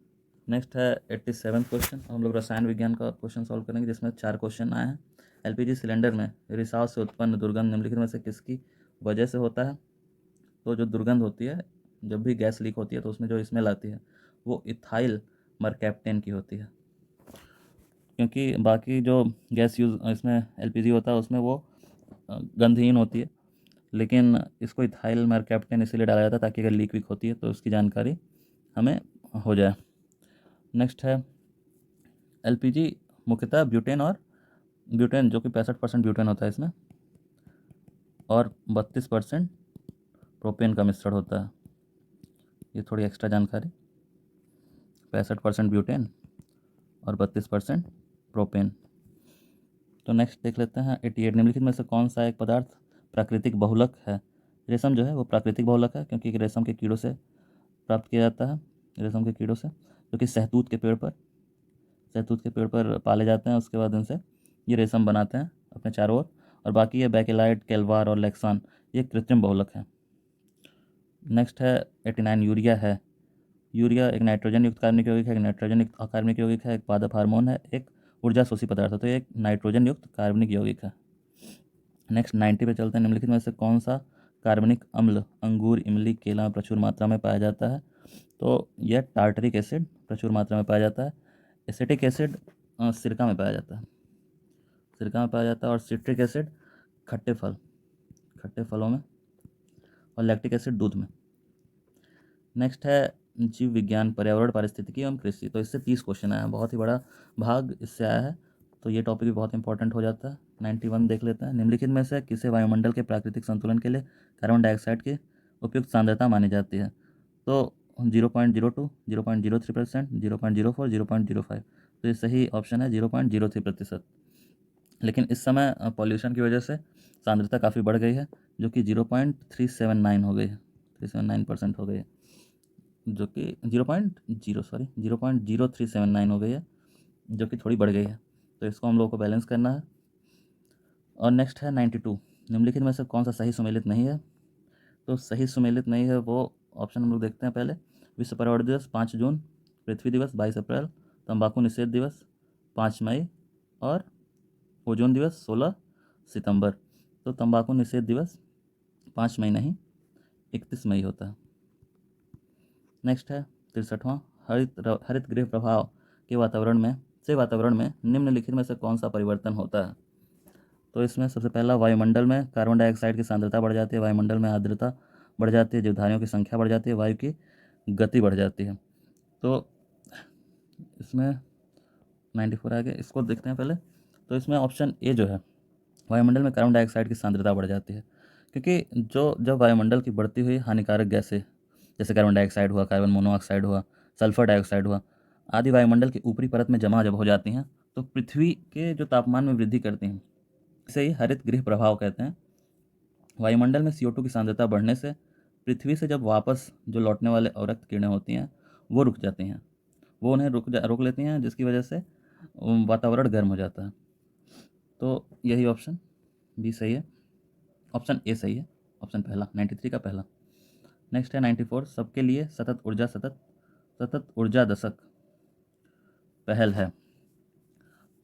नेक्स्ट है 87 क्वेश्चन, हम लोग रसायन विज्ञान का क्वेश्चन सॉल्व करेंगे जिसमें 4 क्वेश्चन आए हैं। एलपीजी सिलेंडर में रिसाव से उत्पन्न दुर्गंध निम्नलिखित में से किसकी वजह से होता है। तो जो दुर्गंध होती है जब भी गैस लीक होती है तो उसमें जो स्मेल आती है वो इथाइल मरकैप्टेन की होती है, क्योंकि बाकी जो गैस यूज़ इसमें एलपीजी होता है उसमें वो गंधहीन होती है, लेकिन इसको इथाइल मरकैप्टेन इसीलिए डाला जाता है ताकि अगर लीक वीक होती है तो उसकी जानकारी हमें हो जाए। नेक्स्ट है एलपीजी मुख्यतः ब्यूटेन जो कि 65% ब्यूटेन होता है इसमें, और 32% प्रोपेन का मिश्रण होता है, ये थोड़ी एक्स्ट्रा जानकारी। 65% ब्यूटेन और 32% प्रोपेन। तो नेक्स्ट देख लेते हैं 88, निम्नलिखित में से कौन सा एक पदार्थ प्राकृतिक बहुलक है। रेशम जो है वो प्राकृतिक बहुलक है क्योंकि रेशम के कीड़ों से प्राप्त किया जाता है, रेशम के कीड़ों से जो कि शहतूत के पेड़ पर पाले जाते हैं, उसके बाद इनसे ये रेशम बनाते हैं अपने चारों ओर, और बाकी ये बैकेलाइट, कैलवार और लेक्सान ये कृत्रिम बहुलक है। नेक्स्ट है 89, यूरिया है, यूरिया एक नाइट्रोजन युक्त कार्बनिक यौगिक है, एक नाइट्रोजन युक्त अकार्बनिक यौगिक है, एक पादप हार्मोन है, एक ऊर्जा शोषी पदार्थ है, तो ये एक नाइट्रोजन युक्त कार्बनिक यौगिक है। नेक्स्ट 90 पे चलते हैं, निम्नलिखित में से कौन सा कार्बनिक अम्ल अंगूर, इमली, केला में प्रचुर मात्रा में पाया जाता है। तो यह टार्टरिक एसिड प्रचुर मात्रा में पाया जाता है, एसिटिक एसिड सिरका में पाया जाता है, और सिट्रिक एसिड खट्टे फलों में, और लैक्टिक एसिड दूध में। नेक्स्ट है जीव विज्ञान, पर्यावरण, पारिस्थितिकी एवं कृषि, तो इससे 30 क्वेश्चन आया, बहुत ही बड़ा भाग इससे आया है, तो ये टॉपिक भी बहुत इंपॉर्टेंट हो जाता है। 91 देख लेते हैं, निम्नलिखित में से किसे वायुमंडल के प्राकृतिक संतुलन के लिए कार्बन डाइऑक्साइड की उपयुक्त सांद्रता मानी जाती है। तो 0.02, 0.03%, 0.04, 0.05, तो ये सही ऑप्शन है 0.03%। लेकिन इस समय पॉल्यूशन की वजह से सांद्रता काफ़ी बढ़ गई है, जो कि 0.379 हो गई है, 379% हो गई है, जो कि 0.0379 हो गई है, जो कि थोड़ी बढ़ गई है, तो इसको हम लोगों को बैलेंस करना है। और नेक्स्ट है 92, निम्नलिखित में से कौन सा सही सुमेलित नहीं है। तो सही सुमेलित नहीं है वो ऑप्शन हम लोग देखते हैं पहले। विश्व पर्यावरण दिवस 5 जून, पृथ्वी दिवस 22 अप्रैल, तंबाकू निषेध दिवस 5 मई, और ओजोन दिवस 16 सितंबर। तो तंबाकू निषेध दिवस 5 मई नहीं 31 मई होता है। नेक्स्ट है 63वां, हरित गृह प्रभाव के वातावरण में निम्नलिखित में से कौन सा परिवर्तन होता है। तो इसमें सबसे पहला, वायुमंडल में कार्बन डाइऑक्साइड की सांद्रता बढ़ जाती है, वायुमंडल में आर्द्रता बढ़ जाती है, जीवधारियों की संख्या बढ़ जाती है, वायु की गति बढ़ जाती है। तो इसमें 94 आ गया, इसको देखते हैं पहले। तो इसमें ऑप्शन ए जो है, वायुमंडल में कार्बन डाइऑक्साइड की सांद्रता बढ़ जाती है, क्योंकि जब वायुमंडल की बढ़ती हुई हानिकारक गैसें जैसे कार्बन डाइऑक्साइड हुआ, कार्बन मोनोऑक्साइड हुआ, सल्फर डाइऑक्साइड हुआ आदि वायुमंडल की ऊपरी परत में जब हो जाती हैं तो पृथ्वी के जो तापमान में वृद्धि करती हैं, इसे ही हरित गृह प्रभाव कहते हैं। वायुमंडल में CO2 की सांद्रता बढ़ने से पृथ्वी से जब वापस जो लौटने वाले अवरक्त किरणें होती हैं वो रुक जाती हैं, वो उन्हें रोक लेती हैं, जिसकी वजह से वातावरण गर्म हो जाता है। तो यही ऑप्शन बी सही है, ऑप्शन ए सही है, ऑप्शन पहला 93 का पहला। नेक्स्ट है 94, सबके लिए सतत ऊर्जा दशक पहल है।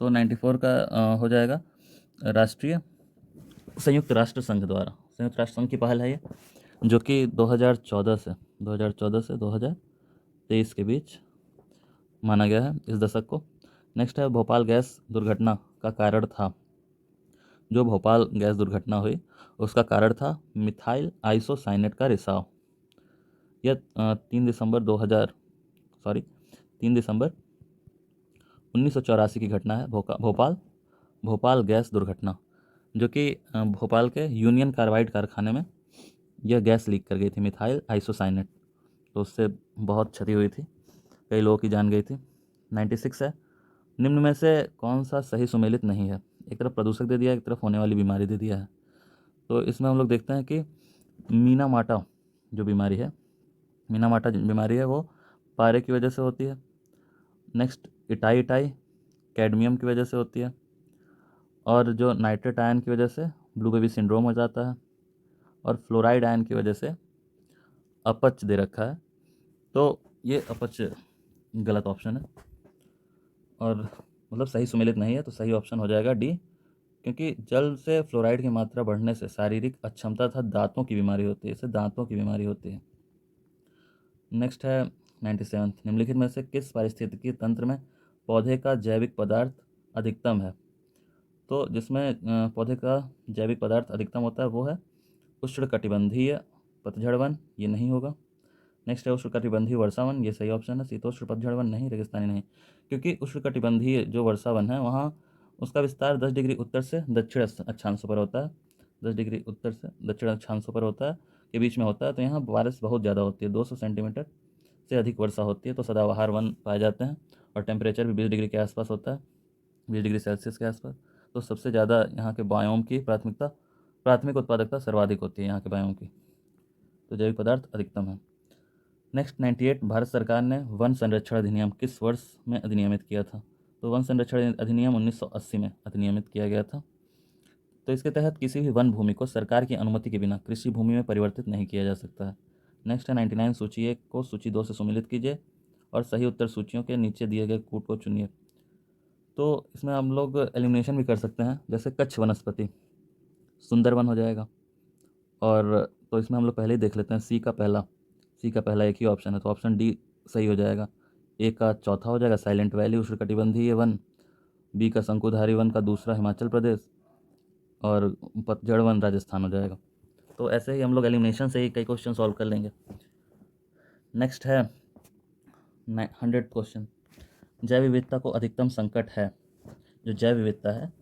तो 94 का हो जाएगा राष्ट्रीय संयुक्त राष्ट्र संघ द्वारा, संयुक्त राष्ट्र संघ की पहल है ये, जो कि 2014 से 2023 के बीच माना गया है इस दशक को। नेक्स्ट है भोपाल गैस दुर्घटना का कारण था, जो भोपाल गैस दुर्घटना हुई उसका कारण था मिथाइल आइसोसाइनेट का रिसाव। यह 3 दिसंबर 1984 की घटना है। भोपाल गैस दुर्घटना, जो कि भोपाल के यूनियन कार्बाइड कारखाने में यह गैस लीक कर गई थी, मिथाइल आइसोसाइनेट। तो उससे बहुत क्षति हुई थी, कई लोगों की जान गई थी। 96 है, निम्न में से कौन सा सही सुमेलित नहीं है। एक तरफ प्रदूषक दे दिया है, एक तरफ होने वाली बीमारी दे दिया है। तो इसमें हम लोग देखते हैं कि मीनामाटा जो बीमारी है, मीनामाटा बीमारी है वो पारे की वजह से होती है। नेक्स्ट इटाई कैडमियम की वजह से होती है। और जो नाइट्रेट आयन की वजह से ब्लू बेबी सिंड्रोम हो जाता है। और फ्लोराइड आयन की वजह से अपच दे रखा है। तो ये अपच गलत ऑप्शन है, और मतलब सही सुमेलित नहीं है। तो सही ऑप्शन हो जाएगा डी, क्योंकि जल से फ्लोराइड की मात्रा बढ़ने से शारीरिक अक्षमता तथा दांतों की बीमारी होती है, इससे दांतों की बीमारी होती है। नेक्स्ट है 97, निम्नलिखित में से किस पारिस्थितिकी तंत्र में पौधे का जैविक पदार्थ अधिकतम है। तो जिसमें पौधे का जैविक पदार्थ अधिकतम होता है वो है उष्णकटिबंधीय पतझड़ वन, ये नहीं होगा। नेक्स्ट है उष्णकटिबंधीय वर्षावन, ये सही ऑप्शन है। शीतोष्ण पतझड़ वन नहीं, रेगिस्तानी नहीं, क्योंकि उष्णकटिबंधीय जो वर्षावन है वहाँ उसका विस्तार 10 डिग्री उत्तर से दक्षिण अक्षांशों पर होता है, 10 डिग्री उत्तर से दक्षिण अक्षांशों पर होता है, के बीच में होता है। तो यहाँ बारिश बहुत ज़्यादा होती है, 200 सेंटीमीटर से अधिक वर्षा होती है। तो सदाबहार वन पाए जाते हैं, और टेम्परेचर भी 20 डिग्री के आसपास होता है, 20 डिग्री सेल्सियस के आसपास। तो सबसे ज़्यादा यहाँ के बायोम की प्राथमिक उत्पादकता सर्वाधिक होती है यहाँ के बायोम की। तो जैविक पदार्थ अधिकतम है। नेक्स्ट 98, भारत सरकार ने वन संरक्षण अधिनियम किस वर्ष में अधिनियमित किया था। तो वन संरक्षण अधिनियम 1980 में अधिनियमित किया गया था। तो इसके तहत किसी भी वन भूमि को सरकार की अनुमति के बिना कृषि भूमि में परिवर्तित नहीं किया जा सकता है। नेक्स्ट है 99, सूची 1 को सूची 2 से सुमेलित कीजिए और सही उत्तर सूचियों के नीचे दिए गए कूट को चुनिए। तो इसमें हम लोग एलिमिनेशन भी कर सकते हैं, जैसे कच्छ वनस्पति सुंदरवन हो जाएगा। और तो इसमें हम लोग पहले ही देख लेते हैं, सी का पहला एक ही ऑप्शन है, तो ऑप्शन डी सही हो जाएगा। ए का चौथा हो जाएगा साइलेंट वैली उष्णकटिबंधीय वन, बी का शंकुधारी वन का दूसरा हिमाचल प्रदेश, और पतझड़ वन राजस्थान हो जाएगा। तो ऐसे ही हम लोग एलिमिनेशन से ही कई क्वेश्चन सॉल्व कर लेंगे। नेक्स्ट है 100 क्वेश्चन, जैव विविधता को अधिकतम संकट है। जो जैव विविधता है,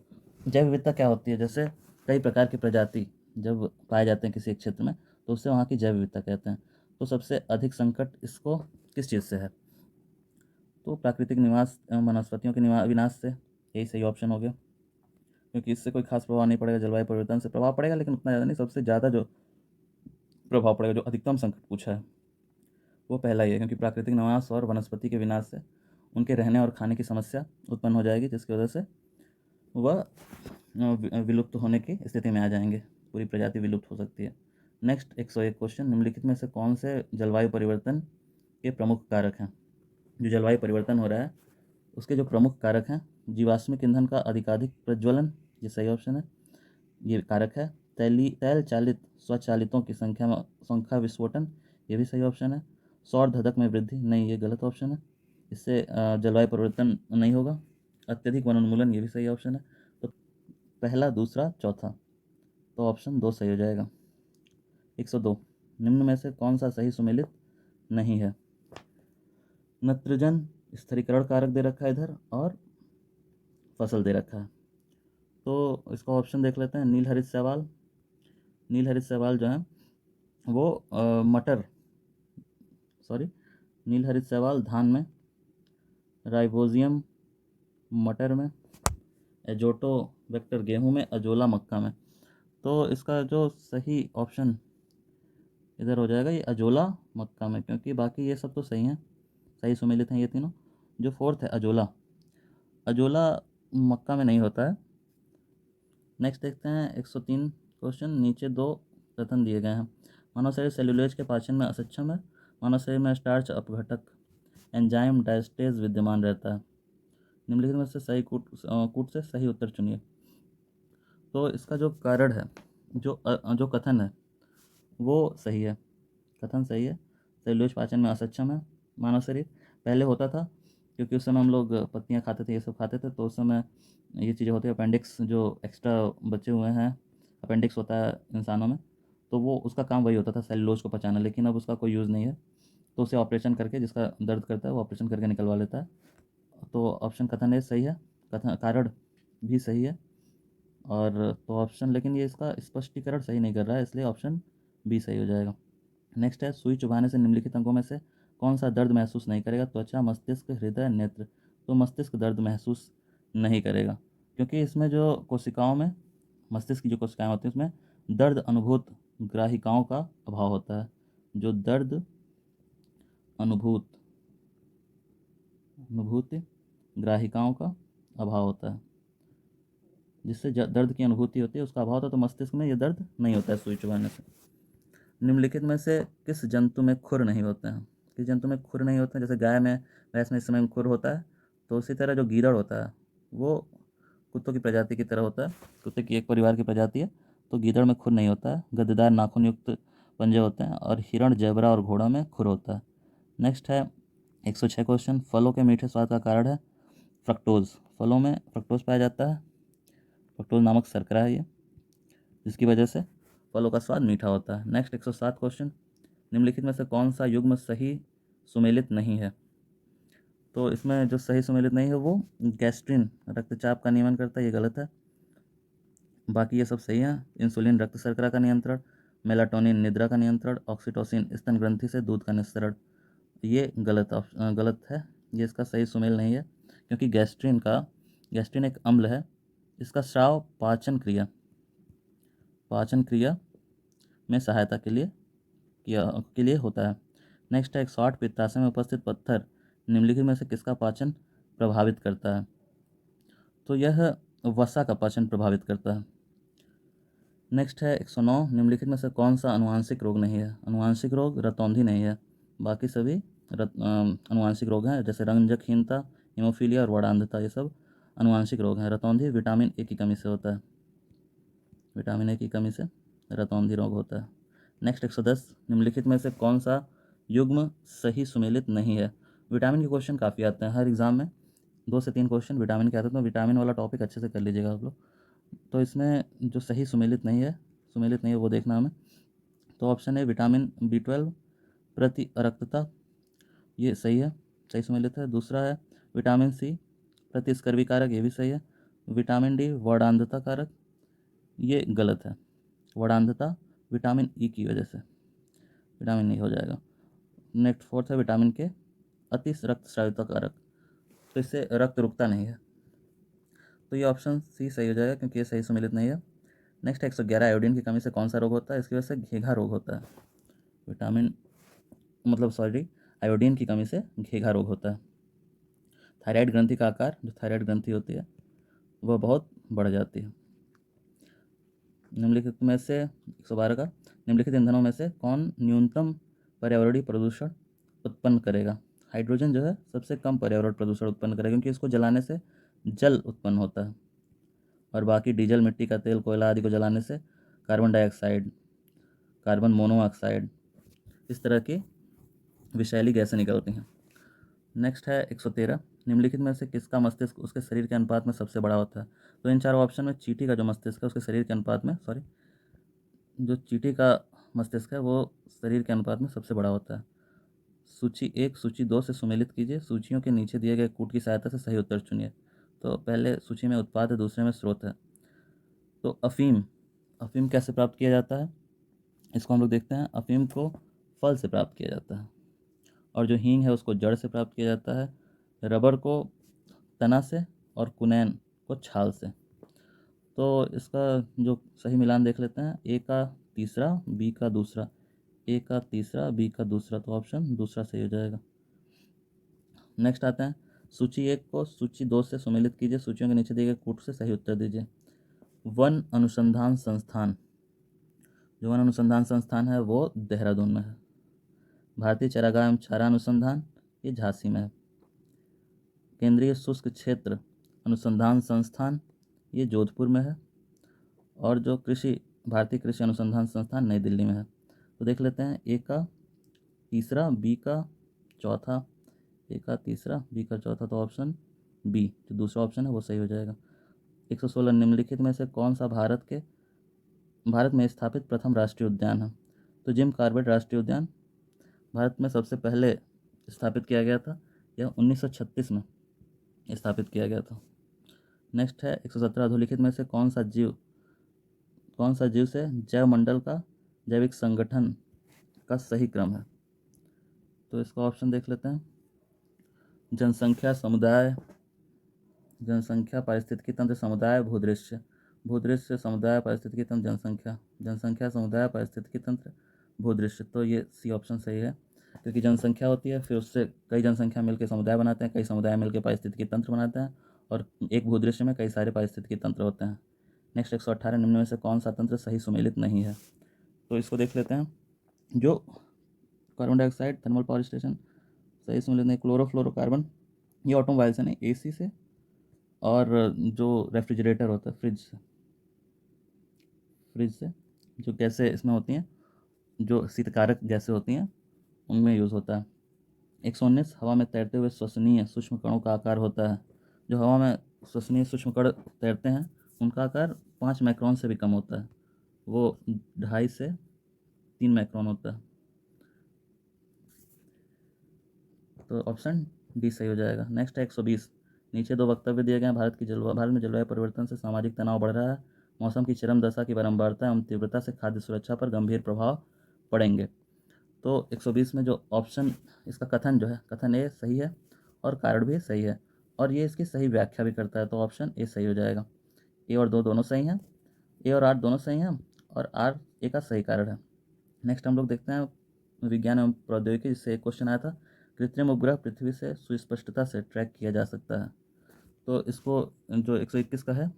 जैव विविधता क्या होती है, जैसे कई प्रकार की प्रजाति जब पाए जाते हैं किसी एक क्षेत्र में तो उससे वहाँ की जैव विविधता कहते हैं। तो सबसे अधिक संकट इसको किस चीज़ से है, तो प्राकृतिक निवास वनस्पतियों के विनाश से, यही सही ऑप्शन हो गया, क्योंकि इससे कोई खास प्रभाव नहीं पड़ेगा। जलवायु परिवर्तन से प्रभाव पड़ेगा लेकिन उतना ज़्यादा नहीं, सबसे ज़्यादा जो प्रभाव पड़ेगा, जो अधिकतम संकट पूछा है वो पहला ही है, क्योंकि प्राकृतिक निवास और वनस्पति के विनाश से उनके रहने और खाने की समस्या उत्पन्न हो जाएगी, जिसकी वजह से वह विलुप्त होने की स्थिति में आ जाएंगे, पूरी प्रजाति विलुप्त हो सकती है। नेक्स्ट 101 क्वेश्चन, निम्नलिखित में से कौन से जलवायु परिवर्तन के प्रमुख कारक हैं। जो जलवायु परिवर्तन हो रहा है उसके जो प्रमुख कारक हैं, जीवाश्मिक ईंधन का अधिकाधिक प्रज्वलन, ये सही ऑप्शन है, ये कारक है। तैल चालित स्वचालितों की संख्या विस्फोटन, ये भी सही ऑप्शन है। सौर धधक में वृद्धि, नहीं, ये गलत ऑप्शन है, इससे जलवायु परिवर्तन नहीं होगा। अत्यधिक वनोन्मूलन, ये भी सही ऑप्शन है। तो पहला, दूसरा, चौथा, तो ऑप्शन 2 सही हो जाएगा। 102, निम्न में से कौन सा सही सुमेलित नहीं है। नत्रजन स्थिरीकरण कारक दे रखा है इधर, और फसल दे रखा है। तो इसका ऑप्शन देख लेते हैं, नील हरित शैवाल जो है वो नील हरित शैवाल धान में, राइबोजियम मटर में, एजोटो वेक्टर गेहूं में, अजोला मक्का में। तो इसका जो सही ऑप्शन इधर हो जाएगा ये अजोला मक्का में, क्योंकि बाकी ये सब तो सही हैं, सही सुमेलित हैं ये तीनों। जो फोर्थ है अजोला मक्का में नहीं होता है। नेक्स्ट देखते हैं 103 क्वेश्चन, नीचे दो कथन दिए गए हैं। मानव शरीर सेल्यूलोज के पाचन में असक्षम है। मानव शरीर में स्टार्च अपघटक एंजाइम डायस्टेज विद्यमान रहता है। निम्नलिखित में से सही कूट से सही उत्तर चुनिए। तो इसका जो कारण है, जो कथन है वो सही है, कथन सही है। सेल्यूलोज पाचन में असक्षम है मानव शरीर। पहले होता था, क्योंकि उस समय हम लोग पत्तियाँ खाते थे, ये सब खाते थे, तो उस समय ये चीज़ें होती है। अपेंडिक्स जो एक्स्ट्रा बचे हुए हैं, अपेंडिक्स होता है इंसानों में, तो वो उसका काम वही होता था, सेल्यूलोज को पचाना। लेकिन अब उसका कोई यूज़ नहीं है, तो उसे ऑपरेशन करके, जिसका दर्द करता है वो ऑपरेशन करके निकलवा लेता है। तो ऑप्शन कथन ए सही है, कथन कारण भी सही है। और तो ऑप्शन, लेकिन ये इसका स्पष्टीकरण सही नहीं कर रहा है, इसलिए ऑप्शन बी सही हो जाएगा। नेक्स्ट है, सुई चुभाने से निम्नलिखित अंगों में से कौन सा दर्द महसूस नहीं करेगा? त्वचा, मस्तिष्क, हृदय, नेत्र। तो मस्तिष्क दर्द महसूस नहीं करेगा, क्योंकि इसमें जो कोशिकाओं में, मस्तिष्क की जो कोशिकाएं होती हैं उसमें दर्द अनुभूत ग्राहिकाओं का अभाव होता है। जो दर्द अनुभूत अनुभूति ग्राहिकाओं का अभाव होता है, जिससे दर्द की अनुभूति होती है, उसका अभाव होता है, तो मस्तिष्क में ये दर्द नहीं होता है सुई चुभाने से। निम्नलिखित में से किस जंतु में खुर नहीं होते हैं? किस जंतु में खुर नहीं होते हैं? जैसे गाय में, भैंस में इस समय में खुर होता है, तो उसी तरह जो गीदड़ होता है वो कुत्तों की प्रजाति की तरह होता है, कुत्ते की एक परिवार की प्रजाति है, तो गीदड़ में खुर नहीं होता है। गद्देदार नाखून युक्त पंजे होते हैं, और हिरण, जेबरा और घोड़ा में खुर होता है। नेक्स्ट है 106 क्वेश्चन, फलों के मीठे स्वाद का कारण है फ्रक्टोज। फलों में फ्रक्टोज पाया जाता है, फ्रक्टोज नामक शर्करा है ये, जिसकी वजह से फलों का स्वाद मीठा होता है। नेक्स्ट 107 क्वेश्चन, निम्नलिखित में से कौन सा युग्म सही सुमेलित नहीं है? तो इसमें जो सही सुमेलित नहीं है वो गैस्ट्रिन, रक्तचाप का नियमन करता है, ये गलत है। बाकी ये सब सही है। इंसुलिन रक्त शर्करा का नियंत्रण, मेलाटोनिन निद्रा का नियंत्रण, ऑक्सीटोसिन स्तन ग्रंथि से दूध का निस्सरण, ये गलत है, ये इसका सही सुमेल नहीं है। क्योंकि गैस्ट्रिन एक अम्ल है, इसका स्राव पाचन क्रिया में सहायता के लिए होता है। नेक्स्ट है 108, पित्ताशय में उपस्थित पत्थर निम्नलिखित में से किसका पाचन प्रभावित करता है? तो यह वसा का पाचन प्रभावित करता है। नेक्स्ट है 109, निम्नलिखित में से कौन सा अनुवांशिक रोग नहीं है? अनुवांशिक रोग रतौंधी नहीं है, बाकी सभी अनुवांशिक रोग हैं, जैसे रंजकहीनता, हीमोफीलिया और वड़ांधता, ये सब अनुवांशिक रोग हैं। रतौंधी विटामिन ए की कमी से होता है, विटामिन ए की कमी से रतौंधी रोग होता है। नेक्स्ट 110, निम्नलिखित में से कौन सा युग्म सही सुमेलित नहीं है? विटामिन के क्वेश्चन काफ़ी आते हैं हर एग्ज़ाम में, 2 से 3 क्वेश्चन विटामिन के आते हैं, तो विटामिन वाला टॉपिक अच्छे से कर लीजिएगा आप लोग। तो इसमें जो सही सुमेलित नहीं है वो देखना हमें। तो ऑप्शन है विटामिन B12 प्रति अरक्तता, ये सही है, सही सुमेलित है। दूसरा है विटामिन C प्रतिस्कर्वी कारक, ये भी सही है। विटामिन D वर्णांधता कारक, ये गलत है। वर्णांधता विटामिन ई की वजह से, विटामिन ई हो जाएगा। नेक्स्ट 4th है विटामिन के अति रक्तस्राविता कारक, तो इससे रक्त रुकता नहीं है, तो ये ऑप्शन सी सही हो जाएगा, क्योंकि ये सही सुमेलित नहीं है। नेक्स्ट 111, आयोडीन की कमी से कौन सा रोग होता है? इसकी वजह से घेघा रोग होता है। आयोडीन की कमी से घेघा रोग होता है। थायराइड ग्रंथि का आकार, जो थायराइड ग्रंथि होती है वह बहुत बढ़ जाती है। निम्नलिखित में से 112 का, निम्नलिखित ईंधनों में से कौन न्यूनतम पर्यावरणीय प्रदूषण उत्पन्न करेगा? हाइड्रोजन जो है सबसे कम पर्यावरण प्रदूषण उत्पन्न करेगा, क्योंकि इसको जलाने से जल उत्पन्न होता है, और बाकी डीजल, मिट्टी का तेल, कोयला आदि को जलाने से कार्बन डाइऑक्साइड, कार्बन मोनोऑक्साइड, इस तरह की विषैली गैसें निकलती हैं। नेक्स्ट है 113, निम्नलिखित में से किसका मस्तिष्क उसके शरीर के अनुपात में सबसे बड़ा होता है? तो इन चारों ऑप्शन में चींटी का जो मस्तिष्क है उसके शरीर के अनुपात में, जो चींटी का मस्तिष्क है वो शरीर के अनुपात में सबसे बड़ा होता है। सूची 1 सूची 2 से सुमेलित कीजिए, सूचियों के नीचे दिए गए कूट की सहायता से सही उत्तर चुनिए। तो पहले सूची में उत्पाद है, दूसरे में स्रोत है। तो अफीम कैसे प्राप्त किया जाता है, इसको हम लोग देखते हैं। अफीम को फल से प्राप्त किया जाता है, और जो हींग है उसको जड़ से प्राप्त किया जाता है। रबर को तना से, और कुनैन को छाल से। तो इसका जो सही मिलान देख लेते हैं, ए का तीसरा, बी का दूसरा, ए का तीसरा, बी का दूसरा, तो ऑप्शन दूसरा सही हो जाएगा। नेक्स्ट आते हैं, सूची 1 को सूची 2 से सुमेलित कीजिए, सूचियों के नीचे दिए गए कूट से सही उत्तर दीजिए। वन अनुसंधान संस्थान, जो वन अनुसंधान संस्थान है वो देहरादून में है। भारतीय चारागाह एवं चारा अनुसंधान ये झांसी में है। केंद्रीय शुष्क क्षेत्र अनुसंधान संस्थान ये जोधपुर में है। और जो भारतीय कृषि अनुसंधान संस्थान नई दिल्ली में है। तो देख लेते हैं ए का तीसरा, बी का चौथा, ए का तीसरा, बी का चौथा, तो ऑप्शन बी जो दूसरा ऑप्शन है वो सही हो जाएगा। 116 निम्नलिखित में से कौन सा भारत में स्थापित प्रथम राष्ट्रीय उद्यान है? तो जिम कॉर्बेट राष्ट्रीय उद्यान भारत में सबसे पहले स्थापित किया गया था। यह 1936 में स्थापित किया गया था। नेक्स्ट है 117 अधोलिखित में से कौन सा जीव से जैव मंडल का जैविक संगठन का सही क्रम है? तो इसका ऑप्शन देख लेते हैं। जनसंख्या, पारिस्थितिकी तंत्र, समुदाय, भूदृश्य, समुदाय, पारिस्थितिकी तंत्र, जनसंख्या, समुदाय, पारिस्थितिकी तंत्र, भूदृश्य। तो ये सी ऑप्शन सही है, क्योंकि जनसंख्या होती है, फिर उससे कई जनसंख्या मिलकर समुदाय बनाते हैं, कई समुदाय मिलकर पारिस्थितिकी तंत्र बनाते हैं, और एक भूदृश्य में कई सारे पारिस्थितिकी तंत्र होते हैं। नेक्स्ट 118 निम्न में से कौन सा तंत्र सही सुमेलित नहीं है? तो इसको देख लेते हैं। जो carbon dioxide thermal power station सही सुमेलित नहीं। क्लोरोफ्लोरोकार्बन ये ऑटोमोबाइल से नहीं, एसी से, और जो रेफ्रिजरेटर होता है फ्रिज से जो गैसें इसमें होती हैं, जो शीतकारक गैसें होती हैं, उनमें यूज़ होता है। 119 हवा में तैरते हुए श्वसनीय सूक्ष्म कणों का आकार होता है। जो हवा में श्वसनीय सूक्ष्म कण तैरते हैं उनका आकार 5 माइक्रोन से भी कम होता है, वो 2.5 से 3 माइक्रोन होता है। तो ऑप्शन डी सही हो जाएगा। नेक्स्ट है 120। नीचे दो वक्तव्य दिए गए हैं। भारत में जलवायु परिवर्तन से सामाजिक तनाव बढ़ रहा है। मौसम की चरम दशा की बारंबारता एवं तीव्रता से खाद्य सुरक्षा पर गंभीर प्रभाव पड़ेंगे। तो 120 में जो ऑप्शन इसका कथन जो है, कथन ए सही है और कारण भी सही है, और ये इसकी सही व्याख्या भी करता है। तो ऑप्शन ए सही हो जाएगा। ए और दो दोनों सही हैं, ए और आर दोनों सही हैं, और आर ए का सही कारण है। नेक्स्ट हम लोग देखते हैं विज्ञान एवं प्रौद्योगिकी, जिससे एक क्वेश्चन आया था। कृत्रिम उपग्रह पृथ्वी से सुस्पष्टता से ट्रैक किया जा सकता है। तो इसको जो 121 का है,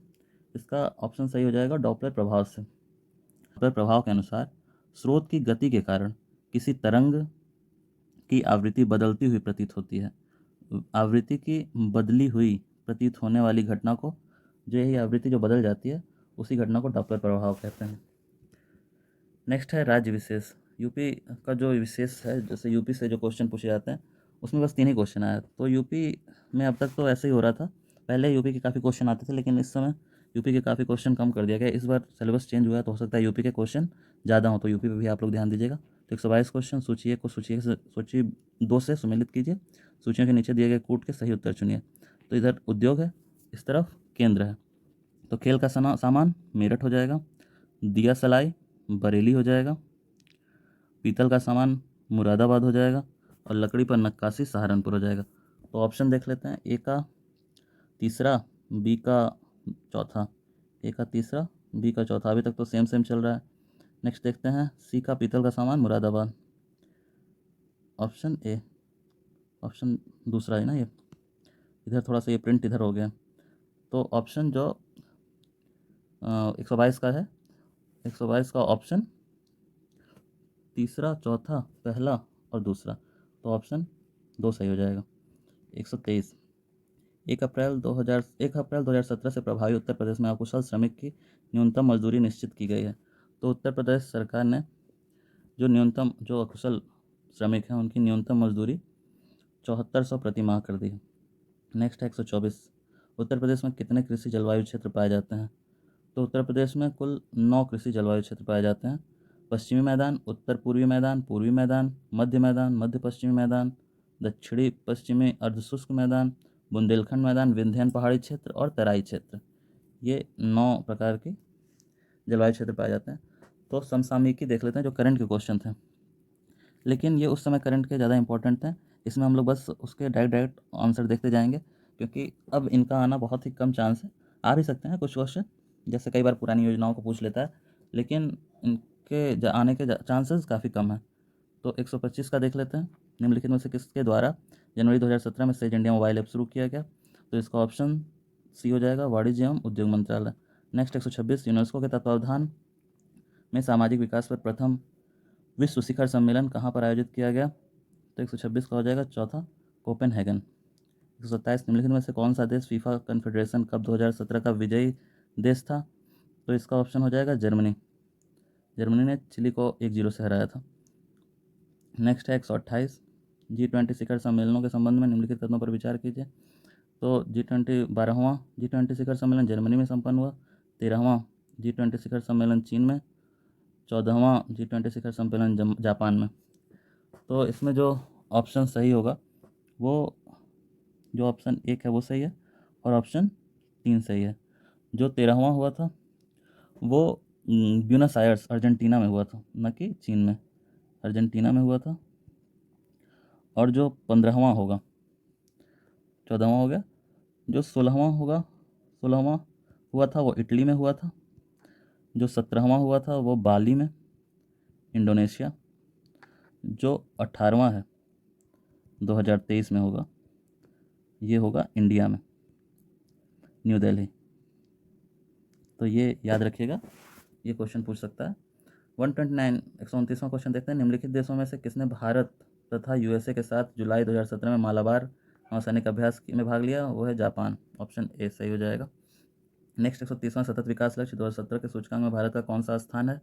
इसका ऑप्शन सही हो जाएगा डॉपलर प्रभाव से। डॉपलर प्रभाव के अनुसार स्रोत की गति के कारण किसी तरंग की आवृत्ति बदलती हुई प्रतीत होती है। आवृत्ति की बदली हुई प्रतीत होने वाली घटना को, जो यही आवृत्ति जो बदल जाती है, उसी घटना को डॉपलर प्रभाव कहते हैं। नेक्स्ट है राज्य विशेष। यूपी का जो विशेष है, जैसे यूपी से जो क्वेश्चन पूछे जाते हैं उसमें बस 3 ही क्वेश्चन आया। तो यूपी में अब तक तो ऐसे ही हो रहा था, पहले यूपी के काफ़ी क्वेश्चन आते थे, लेकिन इस समय यूपी के काफ़ी क्वेश्चन कम कर दिया गया। इस बार सिलेबस चेंज हुआ है, तो हो सकता है यूपी के क्वेश्चन ज़्यादा हो, तो यूपी पे भी आप लोग ध्यान दीजिएगा। तो 122 क्वेश्चन सूची 1 को सूची 2 से सुमेलित कीजिए। सूचियों के नीचे दिए गए कूट के सही उत्तर चुनिए। तो इधर उद्योग है, इस तरफ केंद्र है। तो खेल का सामान मेरठ हो जाएगा, दिया सलाई बरेली हो जाएगा, पीतल का सामान मुरादाबाद हो जाएगा, और लकड़ी पर नक्काशी सहारनपुर हो जाएगा। तो ऑप्शन देख लेते हैं। ए का तीसरा, बी का चौथा, ए का तीसरा, बी का चौथा। अभी तक तो सेम सेम चल रहा है। नेक्स्ट देखते हैं सी का पीतल का सामान मुरादाबाद। ऑप्शन ए, ऑप्शन दूसरा है ना ये, इधर थोड़ा सा ये प्रिंट इधर हो गया। तो ऑप्शन जो 122 का है, 122 का ऑप्शन तीसरा, चौथा, पहला और दूसरा, तो ऑप्शन 2 सही हो जाएगा। 123 1 अप्रैल 2017 से प्रभावी उत्तर प्रदेश में अकुशल श्रमिक की न्यूनतम मजदूरी निश्चित की गई है। तो उत्तर प्रदेश सरकार ने जो अकुशल श्रमिक हैं उनकी न्यूनतम मजदूरी 7400 प्रति माह कर दी है। नेक्स्ट है 124। उत्तर प्रदेश में कितने कृषि जलवायु क्षेत्र पाए जाते हैं? तो उत्तर प्रदेश में कुल 9 कृषि जलवायु क्षेत्र पाए जाते हैं। पश्चिमी मैदान, उत्तर पूर्वी मैदान, पूर्वी मैदान, मध्य पश्चिमी मैदान, दक्षिणी पश्चिमी अर्धशुष्क मैदान, बुंदेलखंड मैदान, विंध्यन पहाड़ी क्षेत्र और तराई क्षेत्र। ये 9 प्रकार के जलवायु क्षेत्र पाए जाते हैं। तो समसामयिकी देख लेते हैं, जो करंट के क्वेश्चन थे, लेकिन ये उस समय करंट के ज़्यादा इंपॉर्टेंट थे। इसमें हम लोग बस उसके डायरेक्ट आंसर देखते जाएंगे, क्योंकि अब इनका आना बहुत ही कम चांस है। आ भी सकते हैं कुछ क्वेश्चन, जैसे कई बार पुरानी योजनाओं को पूछ लेता है, लेकिन इनके आने के चांसेस काफ़ी कम है। तो 125 का देख लेते हैं। निम्नलिखित में से किसके द्वारा जनवरी 2017 में सेज इंडिया मोबाइल ऐप शुरू किया गया? तो इसका ऑप्शन सी हो जाएगा, वाणिज्य एवं उद्योग मंत्रालय। नेक्स्ट 126 यूनेस्को के तत्वावधान में सामाजिक विकास पर प्रथम विश्व शिखर सम्मेलन कहाँ पर आयोजित किया गया? तो 126 का हो जाएगा चौथा, कोपेनहेगन। 127 निम्नलिखित में से कौन सा देश फीफा कॉन्फेडरेशन कप 2017 का विजयी देश था? तो इसका ऑप्शन हो जाएगा जर्मनी। जर्मनी ने चिली को 1-0 से हराया था। नेक्स्ट है 128, G20 शिखर सम्मेलनों के संबंध में निम्नलिखित कदमों पर विचार कीजिए। तो G20 12वां G20 शिखर सम्मेलन जर्मनी में संपन्न हुआ, 13वां G20 शिखर सम्मेलन चीन में, 14वां G20 शिखर सम्मेलन जापान में। तो इसमें जो ऑप्शन सही होगा वो जो ऑप्शन 1 है वो सही है और ऑप्शन 3 सही है। जो 13वां हुआ था वो ब्यूनस आयर्स अर्जेंटीना में हुआ था, न कि चीन में, अर्जेंटीना में हुआ था। और जो 15वां होगा, 14वां हो गया, जो 16वां होगा, 16वां हुआ था वो इटली में हुआ था। जो 17वां हुआ था वो बाली में, इंडोनेशिया। जो 18वां है 2023 में होगा, ये होगा इंडिया में, न्यू दिल्ली। तो ये याद रखिएगा, ये क्वेश्चन पूछ सकता है। 129 129वां क्वेश्चन देखते हैं। निम्नलिखित देशों में से किसने भारत तथा यूएसए के साथ जुलाई 2017 में मालाबार नौसैनिक अभ्यास में भाग लिया? वो है जापान। ऑप्शन ए सही हो जाएगा। नेक्स्ट 130वां सतत विकास लक्ष्य 2017 के सूचकांक में भारत का कौन सा स्थान है?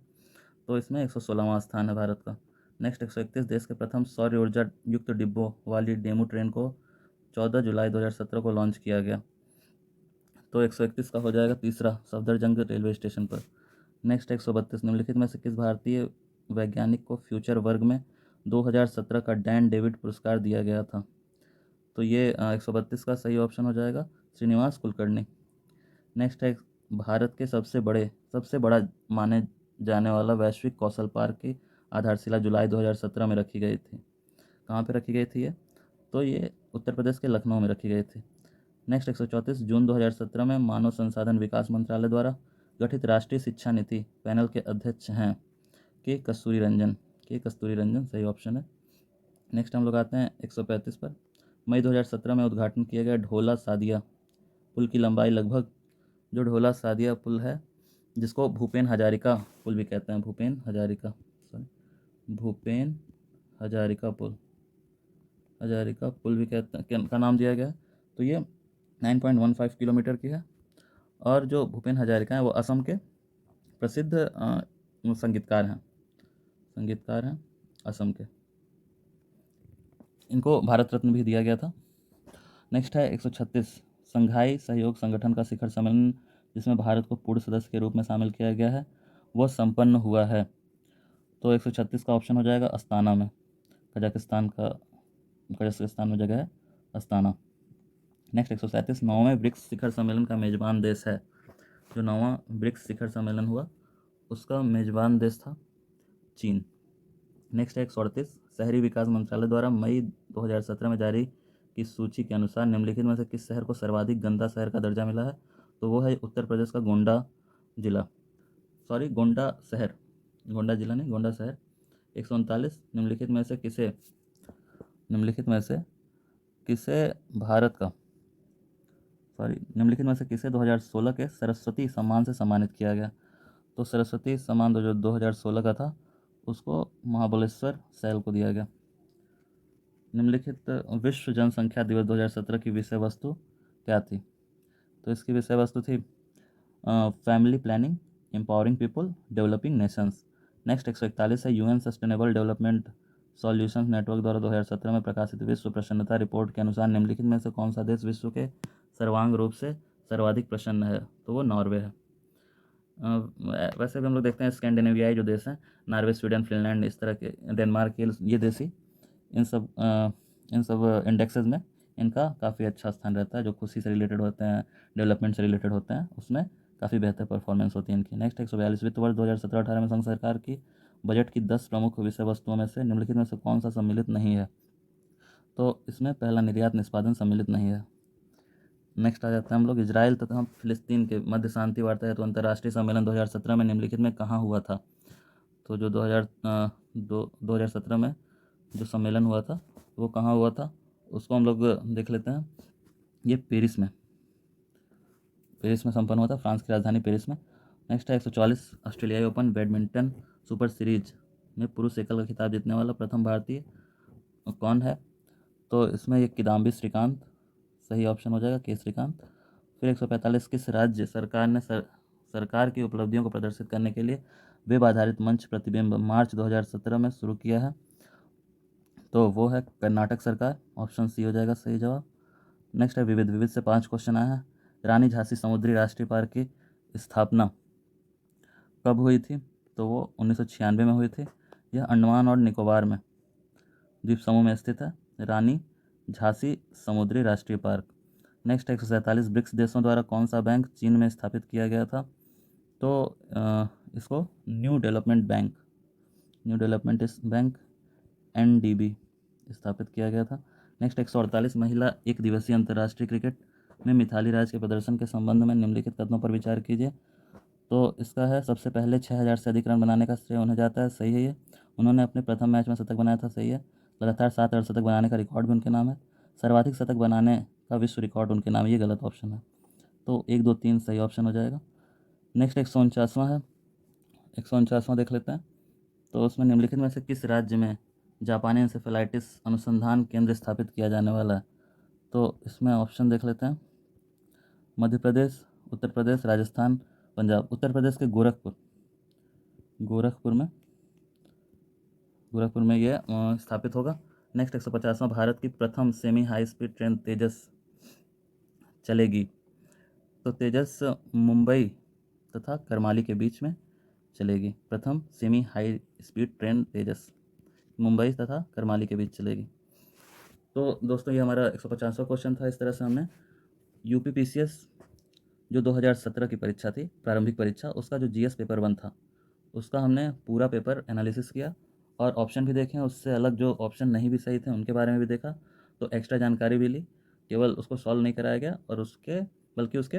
तो इसमें 116वां स्थान है भारत का। नेक्स्ट 131 देश के प्रथम सौर ऊर्जा युक्त डिब्बों वाली डेमू ट्रेन को 14 जुलाई 2017 को लॉन्च किया गया। तो 131 का हो जाएगा तीसरा, सफदरजंग रेलवे स्टेशन पर। नेक्स्ट 132 निम्नलिखित में से किस भारतीय वैज्ञानिक को फ्यूचर वर्ग में 2017 का डैन डेविड पुरस्कार दिया गया था? तो ये 132 का सही ऑप्शन हो जाएगा, श्रीनिवास कुलकर्णी। नेक्स्ट है भारत के सबसे बड़ा माने जाने वाला वैश्विक कौशल पार्क की आधारशिला जुलाई 2017 में रखी गई थी। कहाँ पे रखी गई थी ये? तो ये उत्तर प्रदेश के लखनऊ में रखी गई थी। नेक्स्ट 134 जून 2017 में मानव संसाधन विकास मंत्रालय द्वारा गठित राष्ट्रीय शिक्षा नीति पैनल के अध्यक्ष हैं के कस्तूरी रंजन सही ऑप्शन है। नेक्स्ट हम लोग आते हैं 135 पर। मई 2017 में उद्घाटन किया गया ढोला सादिया पुल की लंबाई लगभग, जो ढोला सादिया पुल है जिसको भूपेन हजारिका पुल भी कहते हैं, भूपेन हजारिका पुल भी कहते हैं का नाम दिया गया। तो ये 9.15 किलोमीटर की है। और जो भूपेन हजारिका हैं वो असम के प्रसिद्ध संगीतकार हैं असम के। इनको भारत रत्न भी दिया गया था। नेक्स्ट है 136 संघाई सहयोग संगठन का शिखर सम्मेलन जिसमें भारत को पूर्ण सदस्य के रूप में शामिल किया गया है वह संपन्न हुआ है। तो 136 का ऑप्शन हो जाएगा अस्ताना में, कजाकिस्तान में जगह है अस्ताना। नेक्स्ट 137 9वें ब्रिक्स शिखर सम्मेलन का मेजबान देश है। जो 9वां ब्रिक्स शिखर सम्मेलन हुआ उसका मेजबान देश था चीन। नेक्स्ट है 138 शहरी विकास मंत्रालय द्वारा मई 2017 में जारी की सूची के अनुसार निम्नलिखित में से किस शहर को सर्वाधिक गंदा शहर का दर्जा मिला है? तो वो है उत्तर प्रदेश का गोंडा जिला नहीं, गोंडा शहर। 139 निम्नलिखित में से किसे 2016 के सरस्वती सम्मान से सम्मानित किया गया? तो सरस्वती सम्मान जो 2016 का था उसको महाबलेश्वर सैल को दिया गया। निम्नलिखित विश्व जनसंख्या दिवस 2017 की विषय वस्तु क्या थी? तो इसकी विषय वस्तु थी family planning, empowering people, developing Nations. Next 141 है UN sustainable development solutions network द्वारा 2017 में प्रकाशित विश्व प्रसन्नता रिपोर्ट के अनुसार निम्नलिखित में से कौन सा देश विश्व के सर्वांग रूप से सर्वाधिक प्रसन्न है? तो वो नॉर्वे है। वैसे भी हम लोग देखते हैं स्कैंडिनेवियाई जो देश हैं, नॉर्वे, स्वीडन, फिनलैंड, इस तरह के, डेनमार्क, ये देश ही इन सब इंडेक्सेस में इनका काफ़ी अच्छा स्थान रहता है। जो खुशी से रिलेटेड होते हैं, डेवलपमेंट से रिलेटेड होते हैं, उसमें काफ़ी बेहतर परफॉर्मेंस होती है इनकी। नेक्स्ट 142 वित्त वर्ष 2017-18 में संघ सरकार की बजट की 10 प्रमुख विषय वस्तुओं में से निम्नलिखित में से कौन सा सम्मिलित नहीं है? तो इसमें पहला निर्यात निष्पादन सम्मिलित नहीं है। नेक्स्ट आ जाता है हम लोग इजराइल तथा फिलिस्तीन के मध्य शांति वार्ता हेतु अंतर्राष्ट्रीय सम्मेलन 2017 में निम्नलिखित में कहाँ हुआ था? तो जो 2017 में जो सम्मेलन हुआ था वो कहाँ हुआ था उसको हम लोग देख लेते हैं। ये पेरिस में संपन्न हुआ था, फ्रांस की राजधानी पेरिस में। नेक्स्ट है 144 ऑस्ट्रेलियाई ओपन बैडमिंटन सुपर सीरीज में पुरुष एकल का खिताब जीतने वाला प्रथम भारतीय कौन है? तो इसमें ये किदाम्बी श्रीकांत सही ऑप्शन हो जाएगा, के श्रीकांत। फिर 145 किस राज्य सरकार ने सरकार की उपलब्धियों को प्रदर्शित करने के लिए वेब आधारित मंच प्रतिबिंब मार्च 2017 में शुरू किया है? तो वो है कर्नाटक सरकार, ऑप्शन सी हो जाएगा सही जवाब। नेक्स्ट है विविध विविध से 5 क्वेश्चन आया है। रानी झांसी समुद्री राष्ट्रीय पार्क की स्थापना कब हुई थी? तो वो 1996 में हुई थी। यह अंडमान और निकोबार में द्वीप समूह में स्थित है, रानी झांसी समुद्री राष्ट्रीय पार्क। नेक्स्ट 147 ब्रिक्स देशों द्वारा कौन सा बैंक चीन में स्थापित किया गया था? तो इसको न्यू डेवलपमेंट बैंक NDB स्थापित किया गया था। नेक्स्ट 148 महिला एक दिवसीय अंतर्राष्ट्रीय क्रिकेट में मिथाली राज के प्रदर्शन के संबंध में निम्नलिखित कदमों पर विचार कीजिए। तो इसका है सबसे पहले 6000 से अधिक रन बनाने का श्रेय उन्हें जाता है, सही है ये। उन्होंने अपने प्रथम मैच में शतक बनाया था, सही है। लगातार 7 अर्धशतक बनाने का रिकॉर्ड भी उनके नाम है। सर्वाधिक शतक बनाने का विश्व रिकॉर्ड उनके नाम है, ये गलत ऑप्शन है। तो 1 2 3 सही ऑप्शन हो जाएगा। नेक्स्ट 149वां है, 149वां देख लेते हैं। तो उसमें निम्नलिखित में से किस राज्य में जापानी इंसेफेलाइटिस अनुसंधान केंद्र स्थापित किया जाने वाला है? तो इसमें ऑप्शन देख लेते हैं। मध्य प्रदेश, उत्तर प्रदेश, राजस्थान, पंजाब। उत्तर प्रदेश के गोरखपुर में ये स्थापित होगा। नेक्स्ट 150वां भारत की प्रथम सेमी हाई स्पीड ट्रेन तेजस चलेगी। तो तेजस मुंबई तथा करमाली के बीच में चलेगी। प्रथम सेमी हाई स्पीड ट्रेन तेजस मुंबई तथा करमाली के बीच चलेगी। तो दोस्तों ये हमारा 150वां क्वेश्चन था। इस तरह से हमने UPPCS जो 2017 की परीक्षा थी, प्रारंभिक परीक्षा, उसका जो GS पेपर 1 था उसका हमने पूरा पेपर एनालिसिस किया और ऑप्शन भी देखे। उससे अलग जो ऑप्शन नहीं भी सही थे उनके बारे में भी देखा, तो एक्स्ट्रा जानकारी भी ली। केवल उसको सॉल्व नहीं कराया गया और बल्कि उसके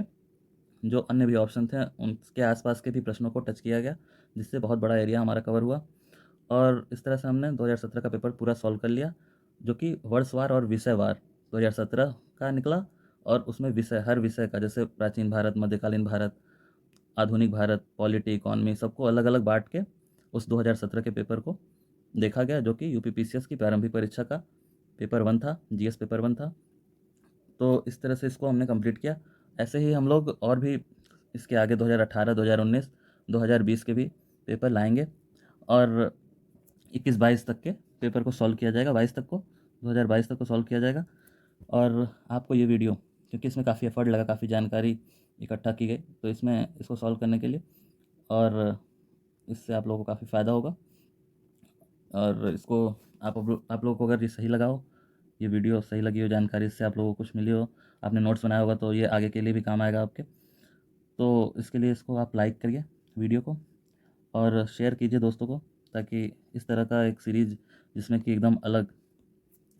जो अन्य भी ऑप्शन थे उनके आसपास के भी प्रश्नों को टच किया गया, जिससे बहुत बड़ा एरिया हमारा कवर हुआ। और इस तरह से हमने 2017 का पेपर पूरा सॉल्व कर लिया, जो कि वर्षवार और विषयवार 2017 का निकला। और उसमें हर विषय का, जैसे प्राचीन भारत, मध्यकालीन भारत, आधुनिक भारत, पॉलिटी, इकॉनमी, सबको अलग अलग बांट के उस 2017 के पेपर को देखा गया, जो कि UPPCS की प्रारंभिक परीक्षा का पेपर 1 था, GS पेपर 1 था। तो इस तरह से इसको हमने कंप्लीट किया। ऐसे ही हम लोग और भी इसके आगे 2018, 2019, 2020 के भी पेपर लाएंगे और 21-22 तक के पेपर को सॉल्व किया जाएगा। 22 तक को 2022 तक को सॉल्व किया जाएगा। और आपको ये वीडियो, क्योंकि इसमें काफ़ी एफर्ट लगा, काफ़ी जानकारी इकट्ठा की गई, तो इसको सॉल्व करने के लिए और इससे आप लोगों को काफ़ी फ़ायदा होगा। और इसको आप लोगों को अगर ये सही लगा हो, ये वीडियो सही लगी हो, जानकारी इससे आप लोगों को कुछ मिली हो, आपने नोट्स बनाया होगा, तो ये आगे के लिए भी काम आएगा आपके। तो इसके लिए इसको आप लाइक करिए वीडियो को और शेयर कीजिए दोस्तों को, ताकि इस तरह का एक सीरीज़ जिसमें कि एकदम अलग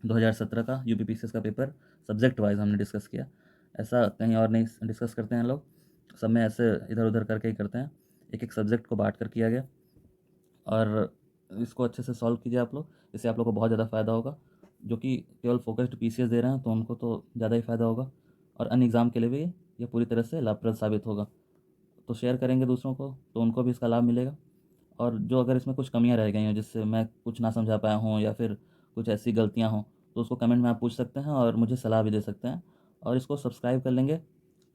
2017 का UPPCS का पेपर सब्जेक्ट वाइज हमने डिस्कस किया, ऐसा कहीं और नहीं डिस्कस करते हैं लोग, सब में ऐसे इधर उधर करके ही करते हैं। एक एक सब्जेक्ट को बांट कर किया गया और इसको अच्छे से सॉल्व कीजिए आप लोग, इससे आप लोग को बहुत ज़्यादा फ़ायदा होगा। जो कि केवल फोकस्ड PCS दे रहे हैं तो उनको तो ज़्यादा ही फ़ायदा होगा, और अन्य एग्ज़ाम के लिए भी ये पूरी तरह से लाभप्रद साबित होगा। तो शेयर करेंगे दूसरों को तो उनको भी इसका लाभ मिलेगा। और जो अगर इसमें कुछ कमियां रह गई हैं, जिससे मैं कुछ ना समझा पाया हूँ या फिर कुछ ऐसी गलतियाँ हों, तो उसको कमेंट में आप पूछ सकते हैं और मुझे सलाह भी दे सकते हैं। और इसको सब्सक्राइब कर लेंगे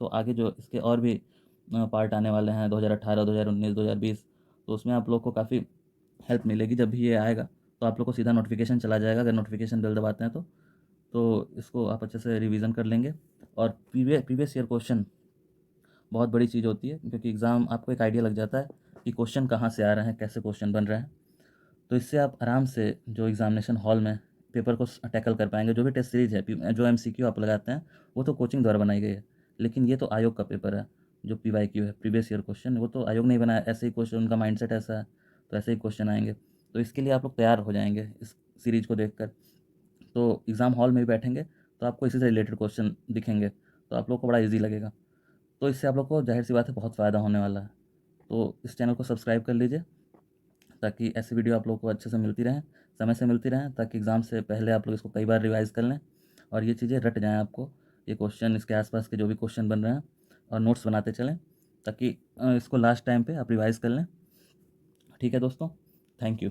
तो आगे जो इसके और भी पार्ट आने वाले हैं 2018, 2019, 2020, तो उसमें आप लोग को काफ़ी हेल्प मिलेगी। जब भी ये आएगा तो आप लोग को सीधा नोटिफिकेशन चला जाएगा, अगर नोटिफिकेशन बेल दबाते हैं तो इसको आप अच्छे से रिवीजन कर लेंगे। और प्रीवियस ईयर क्वेश्चन बहुत बड़ी चीज़ होती है, क्योंकि एग्ज़ाम आपको एक आइडिया लग जाता है कि क्वेश्चन कहाँ से आ रहे हैं, कैसे क्वेश्चन बन रहे हैं। तो इससे आप आराम से जो एग्ज़ामिनेशन हॉल में पेपर को टैकल कर पाएंगे। जो भी टेस्ट सीरीज है, जो MCQ आप लगाते हैं, वो तो कोचिंग द्वारा बनाई गई है, लेकिन ये तो आयोग का पेपर है। जो PYQ है, प्रीवियस ईयर क्वेश्चन, वो तो आयोग नहीं बनाया, ऐसे ही क्वेश्चन, उनका माइंडसेट ऐसा है, तो ऐसे ही क्वेश्चन आएंगे। तो इसके लिए आप लोग तैयार हो जाएंगे इस सीरीज को देखकर। तो एग्ज़ाम हॉल में भी बैठेंगे तो आपको इसी से रिलेटेड क्वेश्चन दिखेंगे, तो आप लोग को बड़ा ईजी लगेगा। तो इससे आप लोग को जाहिर सी बात है बहुत फ़ायदा होने वाला है। तो इस चैनल को सब्सक्राइब कर लीजिए, ताकि ऐसी वीडियो आप लोग को अच्छे से मिलती रहें, समय से मिलती रहें, ताकि एग्ज़ाम से पहले आप लोग इसको कई बार रिवाइज़ कर लें और ये चीज़ें रट जाएँ आपको, ये क्वेश्चन, इसके आसपास के जो भी क्वेश्चन बन रहे हैं, और नोट्स बनाते चलें, ताकि इसको लास्ट टाइम पे आप रिवाइज़ कर लें। ठीक है दोस्तों, थैंक यू।